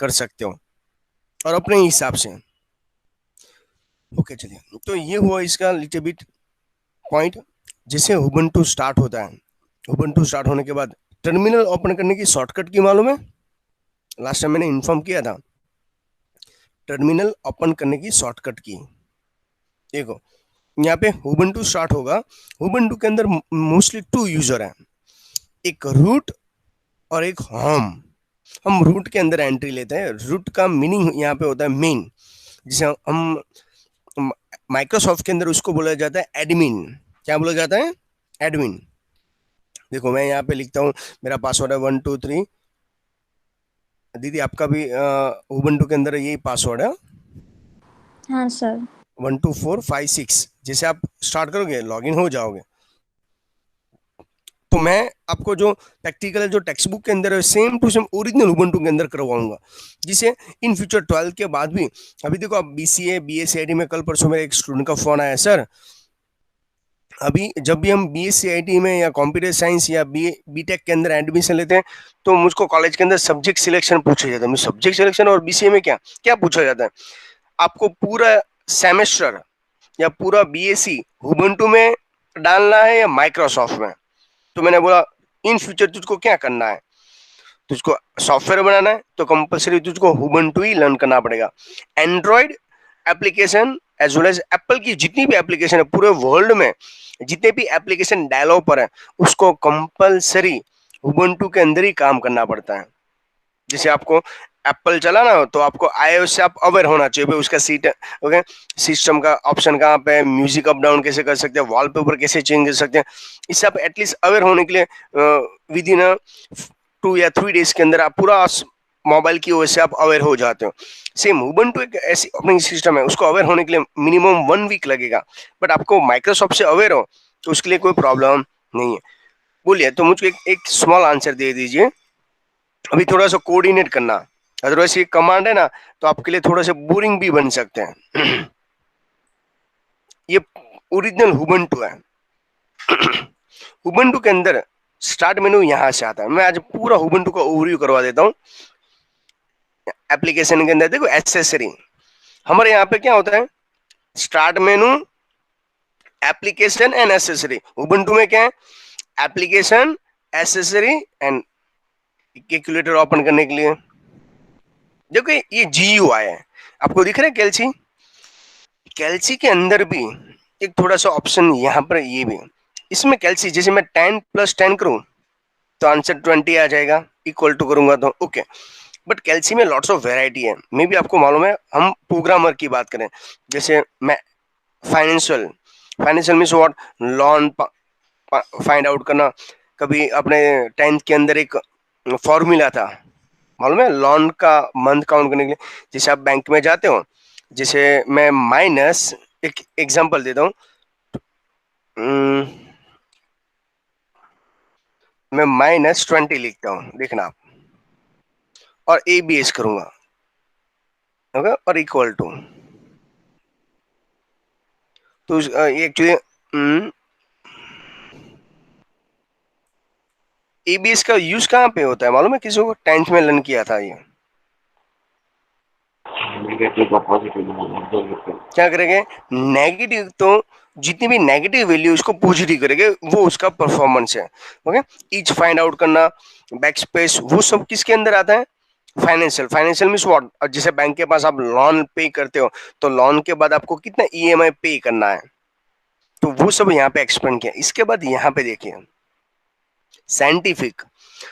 कर सकते हो और अपने हिसाब से। ओके चलिए, तो ये हुआ इसका लिटिल बिट पॉइंट। जिससे उबंटू स्टार्ट होता है, उबंटू स्टार्ट होने के बाद टर्मिनल ओपन करने की शॉर्टकट की मालूम है? लास्ट टाइम मैंने इन्फॉर्म किया था टर्मिनल ओपन करने की शॉर्टकट की। देखो यहाँ पे उबंटू स्टार्ट होगा, उबंटू के अंदर मोस्टली 2 यूजर है, एक रूट और एक होम। हम रूट के अंदर एंट्री लेते हैं। रूट का मीनिंग यहाँ पे होता है मेन, जिसे हम माइक्रोसॉफ्ट के अंदर उसको बोला जाता है एडमिन। क्या बोला जाता है? एडमिन। देखो मैं यहाँ पे लिखता हूँ, मेरा पासवर्ड है 123। दीदी आपका भी उबंटू के अंदर यही पासवर्ड है? हाँ सर। 12456। जैसे आप स्टार्ट करोगे लॉगिन हो जाओगे। तो मैं आपको जो प्रैक्टिकल जो टेक्स्ट बुक के अंदर है same to same original Ubuntu के अंदर करवाऊंगा, जिसे इन फ्यूचर 12 के बाद भी। अभी देखो आप बीसीए बीएससीआईटी में, कल परसों मेरे एक स्टूडेंट का फोन आया, सर अभी जब भी हम बीएससीआईटी में या कंप्यूटर साइंस या बीटेक के अंदर एडमिशन लेते हैं तो मुझको कॉलेज के अंदर सब्जेक्ट सिलेक्शन पूछा जाता है। सब्जेक्ट सिलेक्शन और बीसीए में क्या क्या पूछा जाता है? आपको पूरा सेमेस्टर या पूरा बीएससी उबंटू में डालना है या माइक्रोसॉफ्ट में? तो मैंने बोला इन फ्यूचर तुझको क्या करना है, तुझको सॉफ्टवेयर बनाना है तो कंपलसरी तुझको उबंटू ही लर्न करना पड़ेगा। Android application as well as Apple की जितनी भी एप्लीकेशन है पूरे वर्ल्ड में, जितने भी एप्लीकेशन डेवलपर है, उसको कंपलसरी उबंटू के अंदर ही काम करना पड़ता है। जैसे आपको एप्पल चलाना हो तो आपको आईओएस से आप अवेयर होना चाहिए भाई उसका सीट ओके सिस्टम का ऑप्शन कहाँ पे है, म्यूजिक अप डाउन कैसे कर सकते हैं, वॉलपेपर कैसे चेंज कर सकते हैं। इससे आप एटलीस्ट अवेयर होने के लिए विद इन 2 या 3 डेज के अंदर आप पूरा मोबाइल की ओएस से आप अवेयर हो जाते हो। सेम उबंटू एक ऐसी ऑपरेटिंग सिस्टम है, उसको अवेयर होने के लिए मिनिमम 1 वीक लगेगा। बट आपको माइक्रोसॉफ्ट से अवेयर हो तो उसके लिए कोई प्रॉब्लम नहीं है। बोलिए, तो मुझको एक स्मॉल आंसर दे दीजिए। अभी थोड़ा सा कोऑर्डिनेट करना, अदरवाइज ये कमांड है ना तो आपके लिए थोड़ा सा बोरिंग भी बन सकते हैं। ये ओरिजिनल उबंटू है। उबंटू के अंदर स्टार्ट मेनू यहां से आता है। मैं आज पूरा उबंटू का ओवरव्यू करवा देता हूँ। एप्लीकेशन के अंदर देखो एसेसरी, हमारे यहाँ पे क्या होता है? Start menu, application and accessory. Ubuntu में क्या है? Application, accessory and calculator open करने के लिए। देखो ये GUI है, आपको दिख रहा है कैल्सी? कैल्सी के अंदर भी एक थोड़ा सा ऑप्शन यहाँ पर ये भी। इसमें कैल्सी जैसे मैं 10+10 करूं तो आंसर 20 आ जाएगा, इक्वल टू करूंगा तो ओके। बट कैल्सी में लॉट्स ऑफ वेराइटी है, मे भी आपको मालूम है। हम प्रोग्रामर की बात करें, जैसे मैं financial, financial means what, loan find out करना। कभी अपने 10th के अंदर एक फॉर्मूला था, मालूम है, लोन का मंथ काउंट करने के लिए। जैसे आप बैंक में जाते हो, जैसे मैं माइनस एक एग्जांपल देता हूँ, मैं -20 लिखता हूँ, देखना आप, और ABS करूंगा, ओके, और इक्वल टू। तो ये एक्चुअली ABS का यूज कहाँ पे होता है मालूम है किसी को? 10th में लर्न किया था ये। नेगेटिव और पॉजिटिव क्या करेंगे? नेगेटिव तो जितनी भी नेगेटिव वैल्यू उसको पॉजिटिव करेंगे, वो उसका परफॉर्मेंस है। ओके, ईच फाइंड आउट करना, बैकस्पेस, वो सब किसके अंदर आता है? फाइनेंशियल। फाइनेंशियल मीन्स व्हाट, जैसे बैंक के पास आप लोन पे करते हो तो लोन के बाद आपको कितना EMI पे करना है, तो वो सब यहाँ पे एक्सप्लेन किया। इसके बाद यहाँ पे देखिए साइंटिफिक,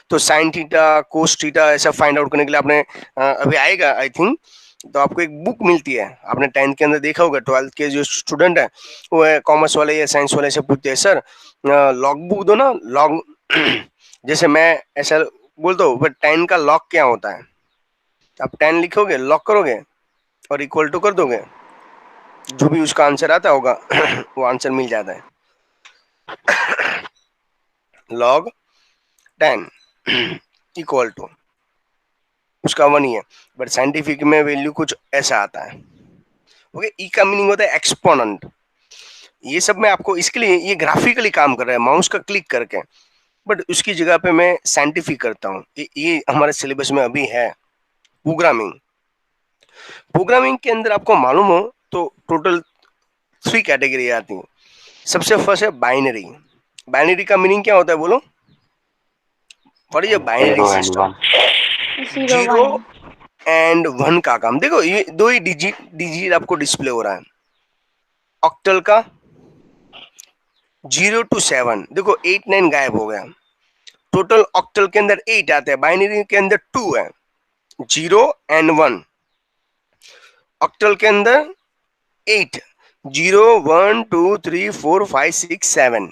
तो साइन थीटा कोस थीटा ऐसा फाइंड आउट करने के लिए आपने अभी आएगा आई थिंक, तो आपको एक बुक मिलती है, आपने 10th के अंदर देखा होगा। 12th के जो स्टूडेंट है वो है कॉमर्स वाले या साइंस वाले से पूछते हैं, सर लॉग बुक दो ना, लॉग। जैसे मैं ऐसा बोलता हूँ, बट 10 का लॉग क्या होता है? आप 10 लिखोगे, लॉक करोगे और इक्वल टू कर दोगे, जो भी उसका आंसर आता होगा वो आंसर मिल जाता है। लॉग 10 इक्वल टू उसका 1 ही है, बट साइंटिफिक में वैल्यू कुछ ऐसा आता है। ओके, ई का मीनिंग होता है एक्सपोनेंट। ये सब मैं आपको इसके लिए, ये ग्राफिकली काम कर रहा है माउस का क्लिक करके, बट उसकी जगह पे मैं साइंटिफिक करता हूँ। ये हमारे सिलेबस में अभी है, प्रोग्रामिंग। प्रोग्रामिंग के अंदर आपको मालूम हो तो टोटल 3 कैटेगरी आती हैं। सबसे फर्स्ट है बाइनरी। बाइनरी का मीनिंग क्या होता है बोलो? What is a binary 0 and system? 1. 0 zero 1. And 1 का काम। देखो ये दो ही डिजिट डिजिट आपको डिस्प्ले हो रहा है। ऑक्टल का 0 to 7, देखो 8 9 गायब हो गया। टोटल ऑक्टल के अंदर 8 आते हैं, बाइनरी के अंदर 2 है, 0 एंड 1। ऑक्टल के अंदर 8, 0 1 2 3 4 5 6 7।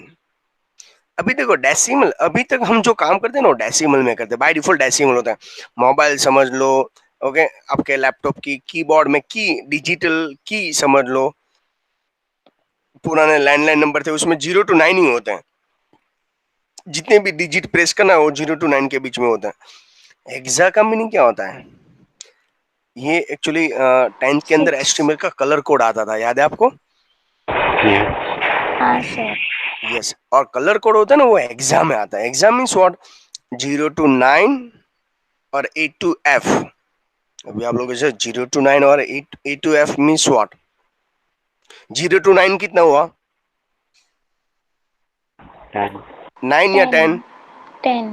अभी देखो डेसिमल, अभी तक हम जो काम करते हैं ना डेसिमल में करते हैं, बाय डिफॉल्ट डेसिमल होता है। मोबाइल समझ लो, ओके, आपके लैपटॉप की कीबोर्ड में की डिजिटल की समझ लो, पुराने लैंडलाइन नंबर थे उसमें 0 to 9 ही होते हैं। जितने भी डिजिट प्रेस करना वो 0 to 9 के बीच में होता है। हेक्सा का मीनिंग क्या होता है? ये एक्चुअली 10th के अंदर 6. एचटीएमएल का कलर कोड आता था, याद है आपको? Yes. हाँ सर. यस, और कलर कोड होता है ना वो एग्जाम में आता है। Exam means what? 0 to 9 और 8 to F। अभी आप लोग जैसे 0 to 9 और 8 to F means what? 0 to 9 कितना हुआ? 10. 9 या 10? 10.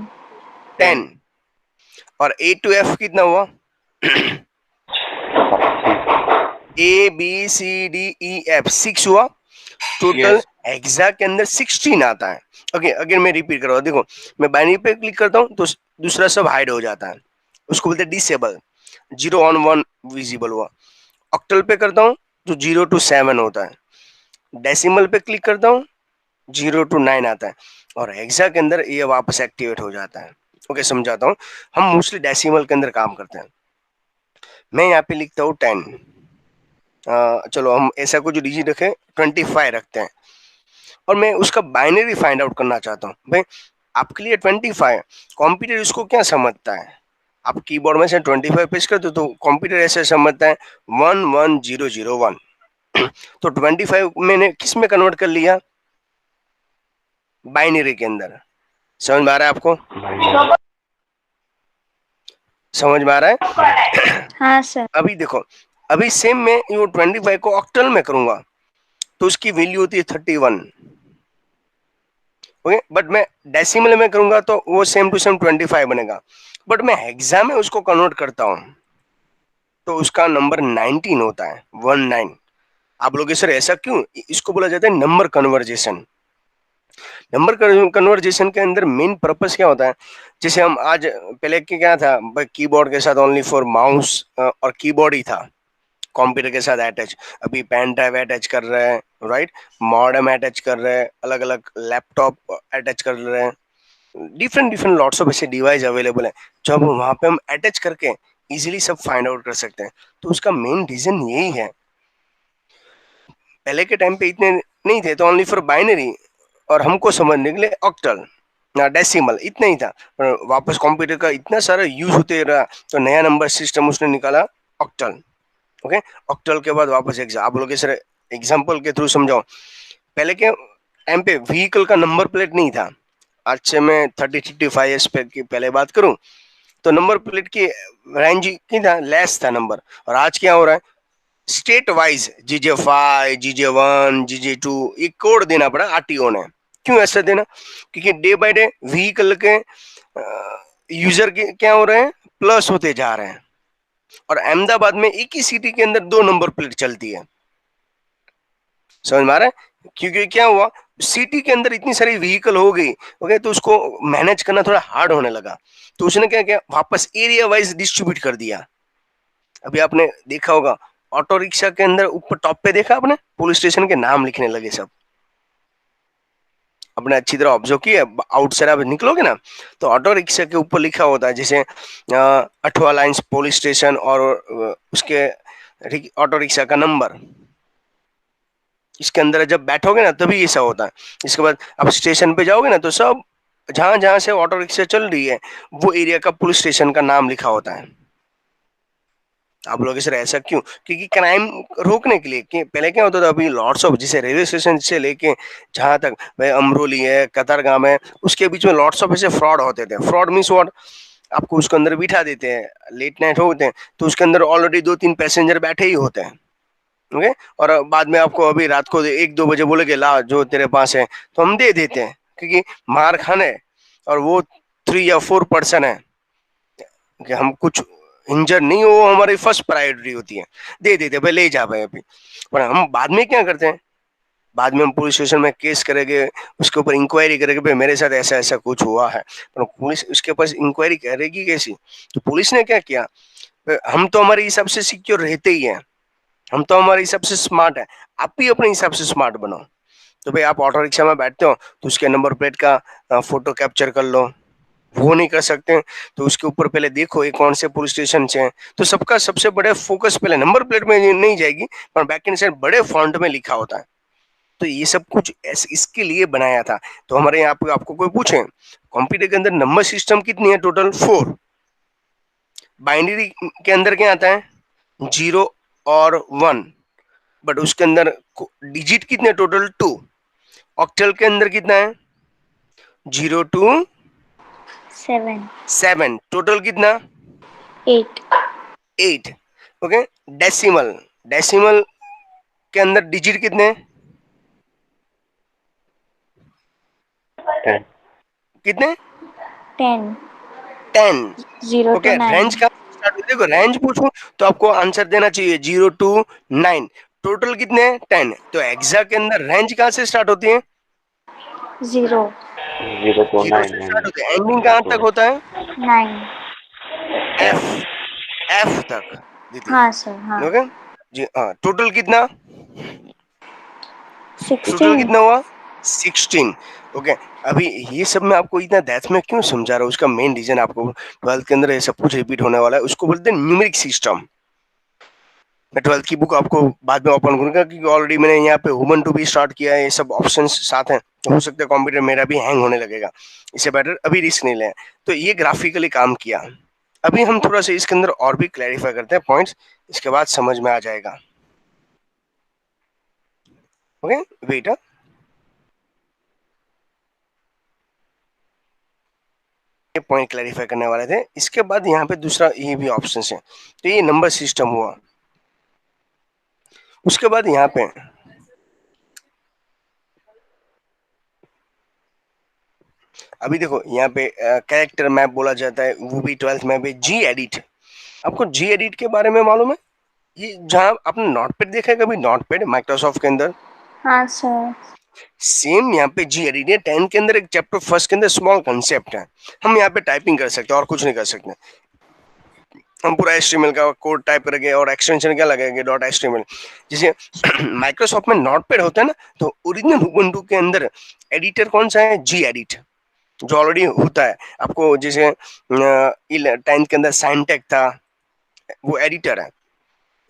10। और 8 to F कितना हुआ? A B C D E F 6 हुआ। Total Yes. हेक्सा के अंदर 16 आता है। ओके, अगर मैं रिपीट कर रहा हूँ, देखो मैं बाइनरी पे क्लिक करता हूँ तो दूसरा सब हाइड हो जाता है, उसको बोलते हैं डिसेबल। 0 ऑन 1 विजिबल हुआ। ऑक्टल पे करता हूँ तो 0 to 7 होता है। डेसिमल पे क्लिक करता हूँ 0 to 9 आता है, और हेक्सा के अंदर ये वापस एक्टिवेट हो जाता है। ओके, समझाता हूँ। हम मोस्टली डेसिमल के अंदर काम करते हैं। मैं यहाँ पे लिखता हूँ 10। चलो हम ऐसा कुछ डिजिट रखें, 25 रखते हैं, और मैं उसका बाइनरी फाइंड आउट करना चाहता हूँ। भाई आपके लिए 25, कंप्यूटर इसको क्या समझता है? आप कीबोर्ड में से 25 पेश करते हो तो कंप्यूटर ऐसे समझता है 11001। तो 25 मैंने किस में कन्वर्ट कर लिया? बाइनरी के अंदर। समझ में आ रहा है आपको? Binary. समझ में आ रहा है? हाँ सर. अभी देखो, अभी सेम मैं ये 25 को ऑक्टल में करूंगा तो उसकी वैल्यू होती है 31। ओके, बट मैं डेसिमल में करूंगा तो वो सेम टू सेम 25 बनेगा। बट मैं हेक्सा में उसको कन्वर्ट करता हूं तो उसका नंबर 19 होता है, 19। आप लोग सर ऐसा क्यों? इसको बोला जाता है नंबर कन्वर्जेशन। नंबर कन्वर्जेशन के अंदर मेन पर्पस क्या होता है? जैसे हम आज, पहले के क्या था भाई, कीबोर्ड के साथ ओनली फॉर माउस और कीबोर्ड ही था कंप्यूटर के साथ अटैच। अभी पेन ड्राइव अटैच कर रहे हैं, राइट, मॉडेम अटैच कर रहे हैं, अलग अलग लैपटॉप अटैच कर रहे हैं, डिफरेंट डिफरेंट लॉट्स ऑफ ऐसे डिवाइस अवेलेबल है जो हम वहां पे हम अटैच करके इजीली सब फाइंड आउट कर सकते हैं। तो उसका मेन रीजन यही है। पहले के टाइम पे इतने नहीं थे तो ओनली फॉर बाइनरी, और हमको समझने के लिए ऑक्टल ना डेसिमल इतना ही था। पर वापस कंप्यूटर का इतना सारा यूज होते रहा तो नया नंबर सिस्टम उसने निकाला, ऑक्टल। ओके, ऑक्टल के बाद वापस आप लोग सर एग्जांपल के थ्रू समझाओ। पहले के टाइम पे व्हीकल का नंबर प्लेट नहीं था। आज से मैं 30-35 पे की पहले बात करूं तो नंबर प्लेट की रेंज की था, लेस था नंबर। और आज क्या हो रहा है? State wise GJ5 GJ1 GJ2 ये कोड देना पड़ा आरटीओ ने। क्यों ऐसा देना? क्योंकि डे बाय डे व्हीकल के यूजर के क्या हो रहे हैं? प्लस होते जा रहे हैं। और अहमदाबाद में एक ही सिटी के अंदर 2 नंबर प्लेट चलती है। समझ में आ रहा है? क्योंकि क्या हुआ, सिटी के अंदर इतनी सारी व्हीकल हो गई, ओके, तो उसको मैनेज करना थोड़ा हार्ड होने लगा। तो उसने क्या किया, वापस एरिया वाइज डिस्ट्रीब्यूट कर दिया। अभी आपने देखा होगा ऑटो रिक्शा के अंदर ऊपर टॉप पे देखा आपने, पुलिस स्टेशन के नाम लिखने लगे सब। आपने अच्छी तरह ऑब्जर्व किया, आउटसाइड आप निकलोगे ना तो ऑटो रिक्शा के ऊपर लिखा होता है जैसे अठवा लाइन्स पुलिस स्टेशन, और उसके ऑटो रिक्शा का नंबर। इसके अंदर जब बैठोगे ना तभी ऐसा होता है। इसके बाद आप स्टेशन पे जाओगे ना तो सब जहां जहां से ऑटो रिक्शा चल रही है वो एरिया का पुलिस स्टेशन का नाम लिखा होता है। आप लोग सर ऐसा क्यों? क्योंकि क्राइम रोकने के लिए। कि पहले क्या होता था, अभी लॉट्स ऑफ, जैसे रेलवे स्टेशन से लेके जहां तक भाई अमरोली है, कतारगाम है, उसके बीच में लॉट्स ऑफ ऐसे फ्रॉड होते थे। Fraud means what? आपको उसके अंदर बिठा देते हैं, लेट नाइट होते हैं तो उसके अंदर ऑलरेडी 2-3 पैसेंजर बैठे ही होते हैं। ओके, और बाद में आपको अभी रात को 1-2 बजे बोलेगे ला जो तेरे पास है, तो हम दे देते हैं, क्योंकि मार खाने और वो 3 या 4 पर्सन है कि हम कुछ इंजर नहीं हो, वो हमारी फर्स्ट प्रायोरिटी होती है, दे देते हैं, भाई ले जा भाई अभी। पर हम बाद में क्या करते हैं, बाद में हम पुलिस स्टेशन में केस करेंगे, उसके ऊपर इंक्वायरी करेंगे, भाई मेरे साथ ऐसा ऐसा कुछ हुआ है, पर पुलिस उसके पास इंक्वायरी करेगी कैसी? तो पुलिस ने क्या किया, हम तो हमारे हिसाब से सिक्योर रहते ही हैं, हम तो हमारे हिसाब से स्मार्ट है, आप भी अपने हिसाब से स्मार्ट बनो। तो भाई आप ऑटो रिक्शा में बैठते हो तो उसके नंबर प्लेट का फोटो कैप्चर कर लो, वो नहीं कर सकते तो उसके ऊपर पहले देखो ये कौन से पुलिस स्टेशन से है, तो सबका सबसे बड़े फोकस पहले नंबर प्लेट में नहीं जाएगी, पर बैक एंड साइड बड़े फॉन्ट में लिखा होता है। तो ये सब कुछ इसके लिए बनाया था। तो हमारे यहाँ पे आपको कोई पूछे कंप्यूटर के अंदर नंबर सिस्टम कितनी है, टोटल 4। बाइनरी के अंदर क्या आता है, 0 और 1, बट उसके अंदर डिजिट कितने, टोटल 2। ऑक्टल के अंदर कितना है, 0 to 7. 7, टोटल कितना, 8. 8। ओके, डेसिमल, डेसिमल के अंदर डिजिट कितने, 10. कितने, 10. 10। 0 to ओके, रेंज 9. का स्टार्ट होती है, देखो रेंज पूछूं तो आपको आंसर देना चाहिए 0 to 9, टोटल कितने, 10। तो एग्जा के अंदर रेंज कहाँ से स्टार्ट होती है, 0. 0 to 0 से 9 स्टार्ट and होती है, एंडिंग 1 कहाँ to तक होता है, 9. एफ, 10. एफ तक दीदी। हाँ सर, हाँ. ओके जी, हाँ, टोटल कितना, टोटल 16. कितना हुआ, 16। ओके, अभी ये सब मैं आपको इतना डेप्थ में क्यों समझा रहा हूँ, उसका मेन रीजन आपको 12th के अंदर ये सब कुछ रिपीट होने वाला है, उसको बोलते हैं न्यूमेरिक सिस्टम। मैं 12th की बुक आपको बाद में ओपन करूंगा, क्योंकि ऑलरेडी मैंने यहाँ पे ह्यूमन टू भी स्टार्ट किया है, ये सब ऑप्शंस साथ हैं, तो हो सकता है कंप्यूटर मेरा भी हैंग होने लगेगा, इससे बेटर अभी रिस्क नहीं लें। तो ये ग्राफिकली काम किया, अभी हम थोड़ा सा इसके अंदर और भी क्लैरिफाई करते हैं पॉइंट्स, इसके बाद समझ में आ जाएगा। ओके, वेट, ये पॉइंट क्लैरिफाई करने वाले थे, इसके बाद यहाँ पे दूसरा ये भी ऑप्शन है, तो ये नंबर सिस्टम हुआ। उसके बाद यहाँ पे अभी देखो यहाँ पे कैरेक्टर मैप बोला जाता है, वो भी 12th में भी जी एडिट। आपको जी एडिट के बारे में मालूम है, ये जहाँ आपने नोटपैड देखा है कभी, नोटपैड माइक्रोसॉफ्ट के अंदर, हाँ सर. सेम यहाँ पे जी एडिट है। 10 के अंदर एक चैप्टर फर्स्ट के अंदर स्मॉल कंसेप्ट है, हम यहाँ पे टाइपिंग कर सकते हैं और कुछ नहीं कर सकते, हम पूरा HTML का कोड टाइप करेंगे और एक्सटेंशन क्या लगेगा, डॉट HTML। जैसे माइक्रोसॉफ्ट में नोटपैड होता है ना, तो ओरिजिनल उबुंटू के अंदर एडिटर कौन सा है, जी एडिट, जो ऑलरेडी होता है। आपको जैसे 10th के अंदर साइनटेक था, वो एडिटर है।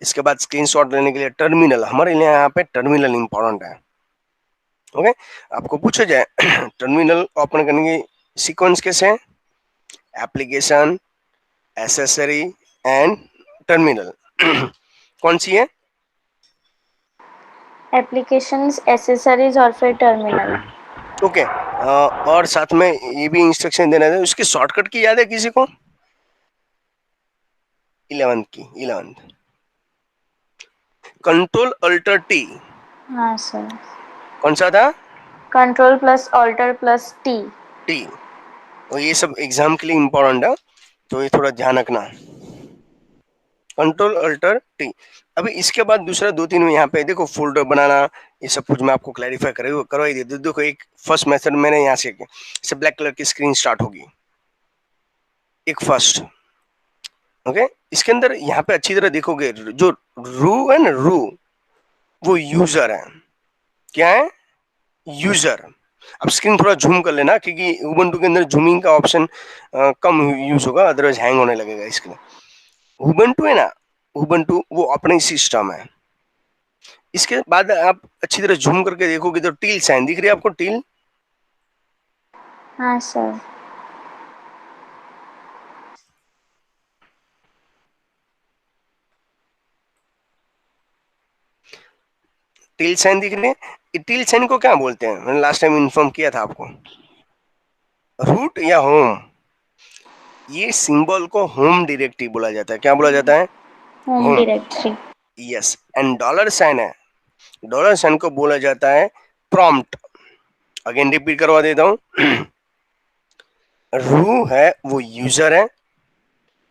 इसके बाद स्क्रीनशॉट लेने के लिए टर्मिनल, हमारे लिए यहाँ पे टर्मिनल इंपॉर्टेंट है। ओके, आपको पूछा जाए टर्मिनल ओपन करने की सीक्वेंस कैसे है, एप्लीकेशन, एसेसरी एंड टर्मिनल, कौन सी है, एप्लीकेशंस, एसेसरीज और फिर टर्मिनल. ओके। और साथ में ये भी इंस्ट्रक्शन देना है, उसकी शॉर्टकट की याद है किसी को, 11th की, 11th, कंट्रोल अल्टर टी, हाँ सर. कौन सा था, control plus alter plus T. T. और ये सब एग्जाम के लिए इंपॉर्टेंट है, तो ये थोड़ा ध्यान रखना, कंट्रोल अल्टर टी। अभी इसके बाद दूसरा 2-3 में यहाँ पे देखो फोल्डर बनाना, ये सब कुछ मैं आपको क्लैरिफाई करवाई दे। देखो एक फर्स्ट मेथड मैंने यहाँ से किया, इससे ब्लैक कलर की स्क्रीन स्टार्ट होगी, एक फर्स्ट। ओके, इसके अंदर यहाँ पे अच्छी तरह देखोगे, जो रू है ना, रू वो यूजर है, क्या है, यूजर। अब स्क्रीन थोड़ा जूम कर लेना, क्योंकि उबंटू के अंदर जूमिंग का ऑप्शन कम यूज होगा, अदरवाइज हैंग होने लगेगा इसके लिए। उबंटू है ना, उबंटू वो ऑपरेटिंग सिस्टम है। इसके बाद आप अच्छी तरह जूम करके देखोगे तो टील साइन दिख रही है आपको, टील, हाँ सर. टील साइन दिख रही है। टील साइन को क्या बोलते हैं, मैंने लास्ट टाइम इन्फॉर्म किया था आपको, रूट या होम, ये सिंबल को होम डायरेक्टरी बोला जाता है। क्या बोला जाता है? Home home. Directory. Yes. And dollar sign है, डॉलर साइन को बोला जाता है प्रॉम्प्ट। अगेन रिपीट करवा देता हूं। रू है वो यूजर है,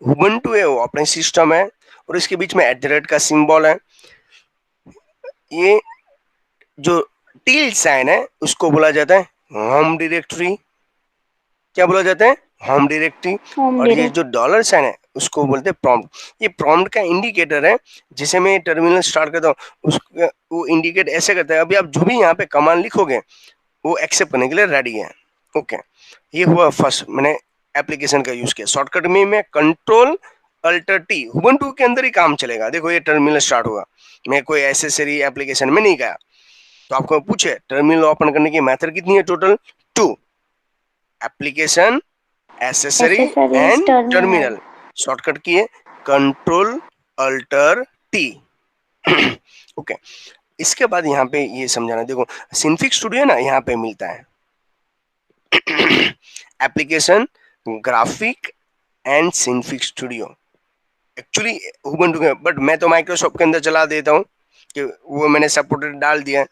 उबुंटू है वो ऑपरेटिंग सिस्टम है, और इसके बीच में @ का सिंबल है। ये जो टिल साइन है उसको बोला जाता है होम डायरेक्टरी। क्या बोला जाता है? Home directory. होम और ये डायरेक्ट। जो डॉलर साइन है उसको बोलते हैं प्रॉम्प्ट। ये प्रॉम्प्ट का इंडिकेटर है। जिसे मैं टर्मिनल स्टार्ट करता हूँ उसका वो इंडिकेट ऐसे करता है। अभी आप जो भी यहाँ पे कमांड लिखोगे वो एक्सेप्ट करने के लिए रेडी है। ओके, ये हुआ फर्स्ट, मैंने एप्लीकेशन का यूज किया। शॉर्टकट में मैं कंट्रोल अल्टर टी, उबुंटू के अंदर ही काम चलेगा। देखो ये टर्मिनल स्टार्ट हुआ, मैं कोई एसेसरी एप्लीकेशन में नहीं गया। तो आपको पूछे टर्मिनल ओपन करने की मेथड कितनी है? Total 2, application, accessory accessories and terminal. Terminal. Shortcut की है कंट्रोल अल्टर टी। ओके, इसके बाद यहाँ पे ये समझाना, देखो सिंफिक स्टूडियो ना यहाँ पे मिलता है एप्लीकेशन, ग्राफिक एंड सिंफिक स्टूडियो। एक्चुअली उबुंटू के, बट मैं तो माइक्रोसॉफ्ट के अंदर चला देता हूँ कि वो मैंने सपोर्टेड डाल दिया है।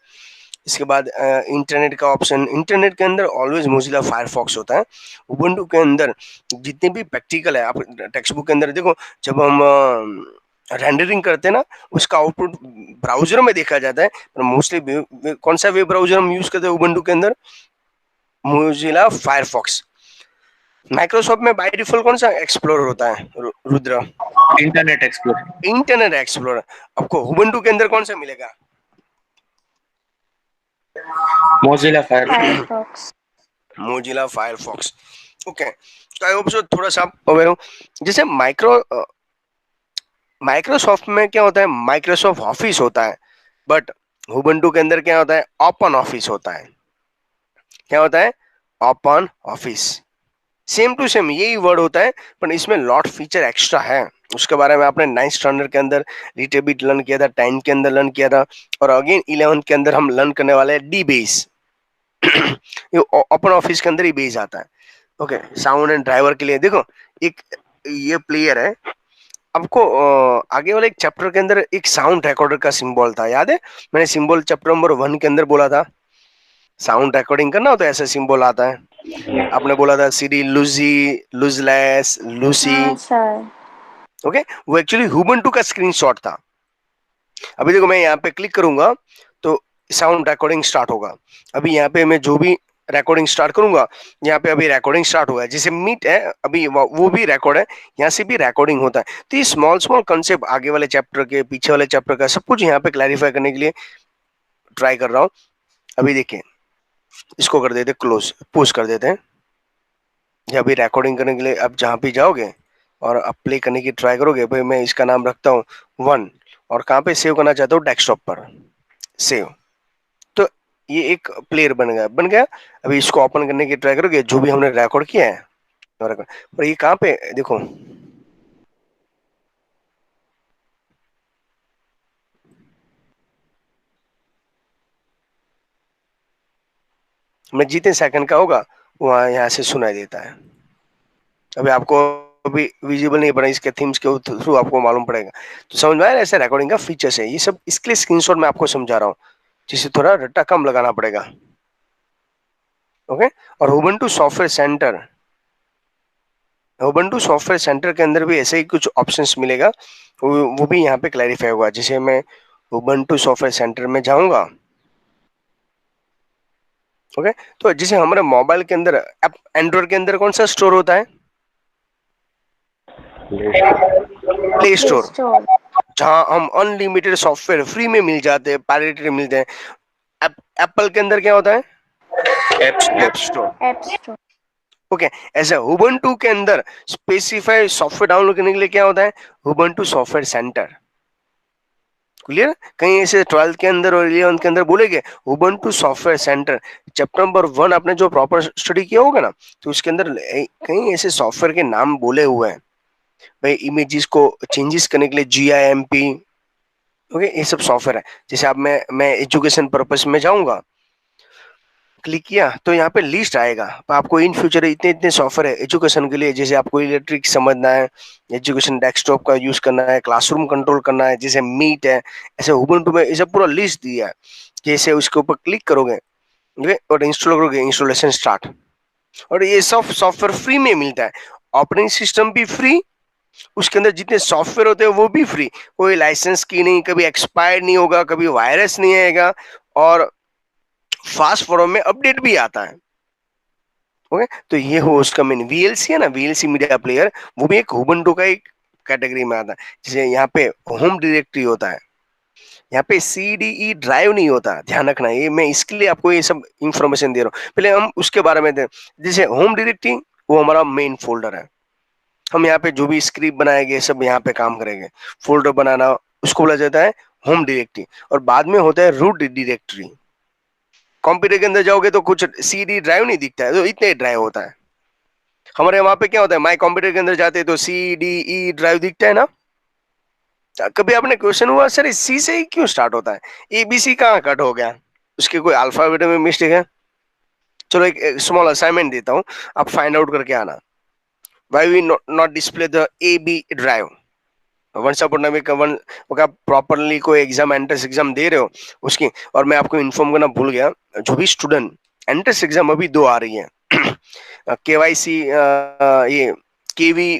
इसके बाद इंटरनेट का ऑप्शन, इंटरनेट के अंदर ऑलवेज मोजिला फायरफॉक्स होता है। उबुंटू के अंदर जितने भी प्रैक्टिकल है, आप टेक्स्ट बुक के अंदर देखो, जब हम रेंडरिंग करते हैं ना उसका आउटपुट ब्राउजर में देखा जाता है, पर मोस्टली कौन सा वेब ब्राउजर हम यूज करते हैं उबुंटू के अंदर? Mozilla Firefox. माइक्रोसॉफ्ट में बाय डिफॉल्ट कौन सा एक्सप्लोरर होता है Rudra? Internet explorer. Internet explorer. आपको उबुंटू के अंदर कौन सा मिलेगा? Mozilla Firefox. Firefox. Mozilla Firefox. Okay, तो आई होप सो थोड़ा सा अवेयर हो। जैसे माइक्रोसॉफ्ट में क्या होता है? माइक्रोसॉफ्ट ऑफिस होता है, बट उबुंटू के अंदर क्या होता है? ओपन ऑफिस होता है। क्या होता है? Open office. Same to same यही वर्ड होता है, पर इसमें लॉट फीचर एक्स्ट्रा है। उसके बारे में आपने 9th स्टैंडर्ड के अंदर लिटिल बिट लर्न किया था, 10 के अंदर लर्न किया था, और अगेन 11 के अंदर हम लर्न करने वाले हैं डी बेस। ये ओपन ऑफिस के अंदर ही बेस आता है। ओके, साउंड एंड ड्राइवर के लिए देखो, एक ये प्लेयर है। आपको आगे वाले एक चैप्टर के अंदर एक साउंड रिकॉर्डर का सिंबल था, याद है? मैंने सिंबल चैप्टर नंबर 1 के अंदर बोला था, साउंड रिकॉर्डिंग करना हो तो ऐसा सिंबल आता है। आपने बोला था सीडी लूजी, लूजलेस, लूसी। हाँ सर। ओके, वो एक्चुअली उबुंटू का स्क्रीनशॉट था। अभी देखो मैं यहाँ पे क्लिक करूंगा तो साउंड रिकॉर्डिंग स्टार्ट होगा। अभी यहाँ पे मैं जो भी रिकॉर्डिंग स्टार्ट करूंगा, यहाँ पे अभी रिकॉर्डिंग स्टार्ट हुआ है। जैसे मीट है अभी वो भी रिकॉर्ड है, यहाँ से भी रिकॉर्डिंग होता है। तो ये स्मॉल स्मॉल कंसेप्ट आगे वाले चैप्टर के, पीछे वाले चैप्टर का, सब कुछ यहाँ पे क्लैरिफाई करने के लिए ट्राई कर रहा हूँ। अभी देखिए, इसको कर देते क्लोज, पुश कर देते हैं। या अभी रिकॉर्डिंग करने के लिए अब जहाँ भी जाओगे और अब प्ले करने की ट्राई करोगे, भाई मैं इसका नाम रखता हूँ 1, और कहाँ पे सेव करना चाहता हूँ? डेस्कटॉप पर सेव। तो ये एक प्लेयर बन गया। अभी इसको ओपन करने की ट्राई करोगे, जो भी हमने रिकॉर्ड किया है, और ये कहाँ पे देखो, मैं जितने सेकंड का होगा वहाँ यहाँ से सुनाई देता है। अभी आपको अभी विजिबल नहीं बना, इसके थीम्स के थ्रू आपको मालूम पड़ेगा। तो समझ में आया? ऐसे रिकॉर्डिंग का फीचर्स है ये सब, इसके लिए स्क्रीनशॉट मैं आपको समझा रहा हूँ, जिससे थोड़ा रट्टा कम लगाना पड़ेगा। ओके, और Ubuntu software centre, Ubuntu software centre के अंदर भी ऐसे ही कुछ ऑप्शंस मिलेगा, वो भी यहाँ पे क्लैरिफाई होगा। जैसे मैं उबुंटू सॉफ्टवेयर सेंटर में जाऊंगा, ओके, तो जैसे हमारे मोबाइल के अंदर एंड्रॉइड के अंदर कौन सा स्टोर होता है? Play play store, store. जहां हम अनलिमिटेड सॉफ्टवेयर फ्री में मिल जाते हैं, पायरेटेड मिलते हैं। एप्पल के अंदर क्या होता है? App store. App store. App store. Okay, ऐसे उबुंटू के अंदर स्पेसिफाई सॉफ्टवेयर डाउनलोड करने के लिए क्या होता है? Ubuntu software centre. क्लियर? कहीं ऐसे 12th के अंदर और 11th के अंदर बोलेंगे Ubuntu software centre, chapter number 1 आपने जो प्रॉपर स्टडी किया होगा ना, तो उसके अंदर कहीं ऐसे सॉफ्टवेयर के नाम बोले हुए हैं, भाई इमेजेस को चेंजेस करने के लिए GIMP। ओके, ये सब सॉफ्टवेयर है। जैसे अब मैं एजुकेशन पर्पस में जाऊंगा, क्लिक किया तो यहाँ पे लिस्ट आएगा। तो आपको इन फ्यूचर इतने इतने सॉफ्टवेयर है एजुकेशन के लिए, जैसे आपको इलेक्ट्रिक समझना है, एजुकेशन डेस्कटॉप का यूज करना है, क्लासरूम कंट्रोल करना है, जैसे मीट है, ऐसे उबुंटू में ये सब पूरा लिस्ट दिया है। जैसे उसके ऊपर क्लिक करोगे, ओके, और इंस्टॉल करोगे, इंस्टॉलेशन स्टार्ट। और ये सब सॉफ्टवेयर फ्री में मिलता है, ऑपरेटिंग सिस्टम भी फ्री, उसके अंदर जितने सॉफ्टवेयर होते हैं वो भी फ्री, कोई लाइसेंस की नहीं, कभी एक्सपायर नहीं होगा, कभी वायरस नहीं आएगा, और फास्ट फॉरवर्ड में अपडेट भी आता है। ओके, तो ये हो उसका मेन वीएलसी है ना, वीएलसी मीडिया प्लेयर, वो भी एक उबुंटू का एक कैटेगरी में आता है। जैसे यहाँ पे होम डायरेक्टरी होता है, यहाँ पे सीडीई ड्राइव नहीं होता, ध्यान रखना। ये मैं इसके लिए आपको ये सब इंफॉर्मेशन दे रहा हूँ, पहले हम उसके बारे में दें। जैसे होम डायरेक्टरी वो हमारा मेन फोल्डर है, हम यहाँ पे जो भी स्क्रिप्ट बनाएंगे सब यहाँ पे काम करेंगे। फोल्डर बनाना उसको बोला जाता है होम डायरेक्टरी, और बाद में होता है रूट डायरेक्टरी। कंप्यूटर के अंदर जाओगे तो कुछ सीडी ड्राइव नहीं दिखता है, तो इतने ड्राइव होता है। हमारे वहां पे क्या होता है, माई कंप्यूटर के अंदर जाते हैं तो सी डी ई ड्राइव दिखता है ना। कभी आपने क्वेश्चन हुआ सर सी से ही क्यों स्टार्ट होता है, ए बी सी कहाँ कट हो गया, उसके कोई अल्फाबेट में मिस्टेक है? चलो एक स्मॉल असाइनमेंट देता हूँ, आप फाइंड आउट करके आना। Why we not display the A B drive? Once upon a one, आप प्रॉपरली कोई एग्जाम एंट्रेंस एग्जाम दे रहे हो उसकी, और मैं आपको इन्फॉर्म करना भूल गया, जो भी स्टूडेंट एंट्रेंस एग्जाम अभी 2 आ रही है, केवाईसी, ये केवी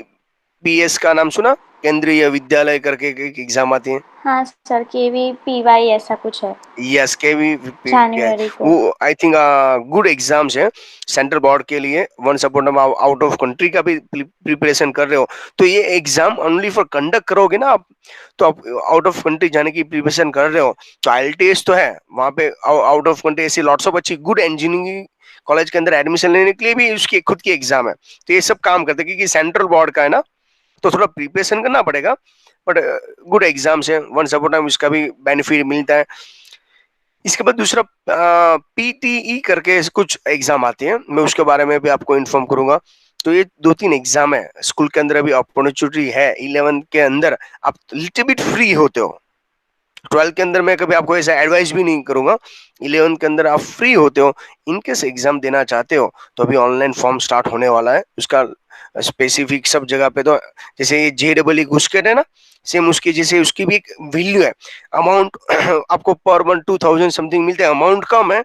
पीएस का नाम सुना, केंद्रीय विद्यालय करके एक एग्जाम आती है। हाँ सर, KVPY ऐसा कुछ है, यस, केवी, जनवरी को। वो आई थिंक गुड एग्जाम्स है सेंट्रल बोर्ड के लिए। One support out of country का भी प्रिपरेशन कर रहे हो तो ये एग्जाम ओनली फॉर कंडक्ट करोगे ना आप, तो आप आउट ऑफ कंट्री जाने की प्रिपरेशन कर रहे हो तो आईएलटीएस तो है वहां पे। आउट ऑफ कंट्री ऐसी लॉट्स ऑफ अच्छी गुड इंजीनियरिंग कॉलेज के अंदर एडमिशन लेने के लिए भी उसकी खुद की एग्जाम है। तो ये सब काम करते हैं क्योंकि सेंट्रल बोर्ड का है ना, तो थोड़ा प्रिपरेशन करना पड़ेगा, बट गुड एग्जाम्स है, वन सपोर्ट टाइम इसका भी बेनिफिट मिलता है। इसके बाद दूसरा पीटीई करके कुछ एग्जाम आते हैं, मैं उसके बारे में भी आपको इन्फॉर्म करूंगा। तो ये 2-3 एग्जाम है स्कूल के अंदर, अभी अपॉर्चुनिटी है 11 के अंदर आप लिटिल बिट फ्री होते हो। 12 के अंदर मैं कभी आपको ऐसा एडवाइस भी नहीं करूंगा, 11 के अंदर आप फ्री होते हो। इनकेस एग्जाम देना चाहते हो तो अभी ऑनलाइन फॉर्म स्टार्ट होने वाला है उसका, स्पेसिफिक सब जगह पे। तो जैसे ये JEE घुसकर है ना, सेम उसकी जैसे उसकी भी एक वैल्यू है, अमाउंट आपको पर मंथ 2000 समथिंग मिलता है, अमाउंट कम है,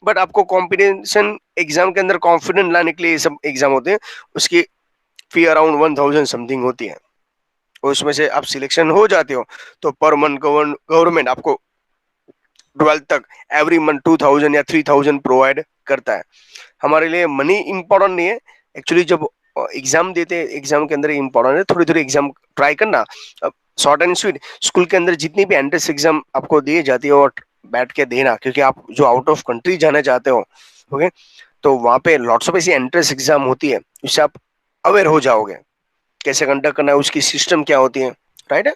बट आपको कॉम्पिटिशन एग्जाम के अंदर कॉन्फिडेंट लाने के लिए ये सब एग्जाम होते हैं। उसकी फी अराउंड 1000 समथिंग होती है, और उसमें से आप सिलेक्शन हो जाते हो तो पर मंथ गवर्नमेंट आपको 12 तक एवरी मंथ 2000 या 3000 प्रोवाइड करता है। हमारे लिए मनी इंपॉर्टेंट नहीं है एक्चुअली, जब एग्जाम देते हैं एग्जाम के अंदर इंपॉर्टेंट है, थोड़ी थोड़ी एग्जाम ट्राई करना, शॉर्ट एंड स्वीट। स्कूल के अंदर जितनी भी एंट्रेंस एग्जाम आपको दी जाती है और बैठ के देना, क्योंकि आप जो आउट ऑफ कंट्री जाना चाहते हो, ओके, तो वहां पे लॉट्स ऑफ ऐसी एंट्रेंस एग्जाम होती है, उससे आप अवेयर हो जाओगे कैसे कंडक्ट करना है, उसकी सिस्टम क्या होती है, राइट है।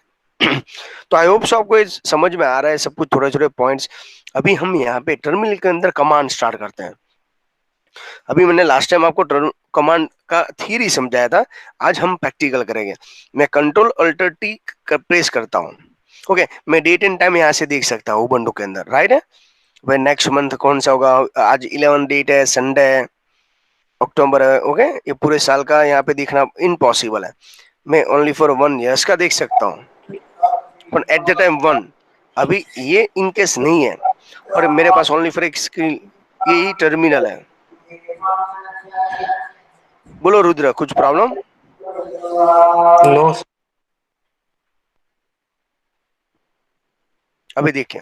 तो आई होप सो आपको ये समझ में आ रहा है सब कुछ, थोड़े थोड़े पॉइंट्स। अभी हम यहाँ पे टर्मिनल के अंदर कमांड स्टार्ट करते हैं। अभी मैंने लास्ट टाइम आपको कमांड का थ्योरी समझाया था, आज हम प्रैक्टिकल करेंगे। मैं कंट्रोल अल्टर टी प्रेस करता हूँ, ओके, मैं डेट एंड टाइम यहाँ से देख सकता हूँ उबंटू के अंदर, राइट है। भाई नेक्स्ट मंथ कौन सा होगा, आज 11 डेट है, संडे है, अक्टूबर है, ओके, ये पूरे साल का यहाँ पे देखना इम्पॉसिबल है। मैं ओनली फॉर 1 ईयर्स का देख सकता हूँ, पर एट द टाइम 1, अभी ये इनकेस नहीं है और मेरे पास ओनली फॉर एक स्क्रीन, यही टर्मिनल है। बोलो रुद्र, कुछ प्रॉब्लम? नो। अभी देखिए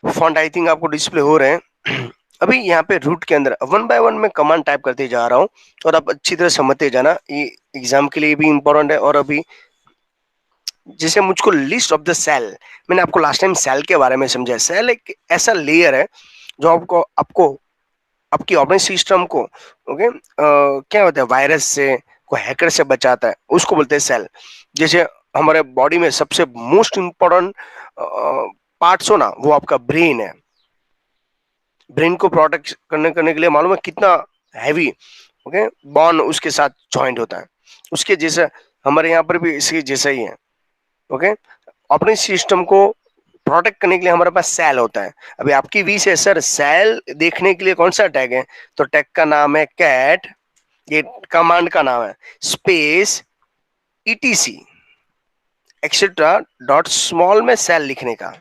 फॉन्ट आई थिंक आपको डिस्प्ले हो रहे हैं। अभी यहाँ पे रूट के अंदर 1 बाय 1 में कमांड टाइप करते जा रहा हूँ और आप अच्छी तरह समझते जाना, ये एग्जाम के लिए भी इंपॉर्टेंट है। और अभी जैसे मुझको लिस्ट ऑफ द सेल, मैंने आपको लास्ट टाइम सेल के बारे में समझाया, सेल एक ऐसा लेयर है जो आपको आपको आपकी ऑपरेटिंग सिस्टम को, ओके, क्या होता है, वायरस से, कोई हैकर से बचाता है, उसको बोलते हैं सेल। जैसे हमारे बॉडी में सबसे मोस्ट इंपॉर्टेंट पार्ट्स हो ना, वो आपका ब्रेन है। ब्रेन को प्रोटेक्ट करने के लिए मालूम है कितना हैवी, ओके, बॉन्ड उसके साथ जॉइंट होता है, उसके जैसा हमारे यहाँ पर भी इसके जैसा ही है, ओके। ऑपरेटिंग सिस्टम को प्रोटेक्ट करने के लिए हमारे पास सेल होता है। अभी आपकी वी से सर सेल देखने के लिए कौन सा टैग है, तो टैग का नाम है कैट, ये कमांड का नाम है, space etc etcetera dot small में सेल लिखने का।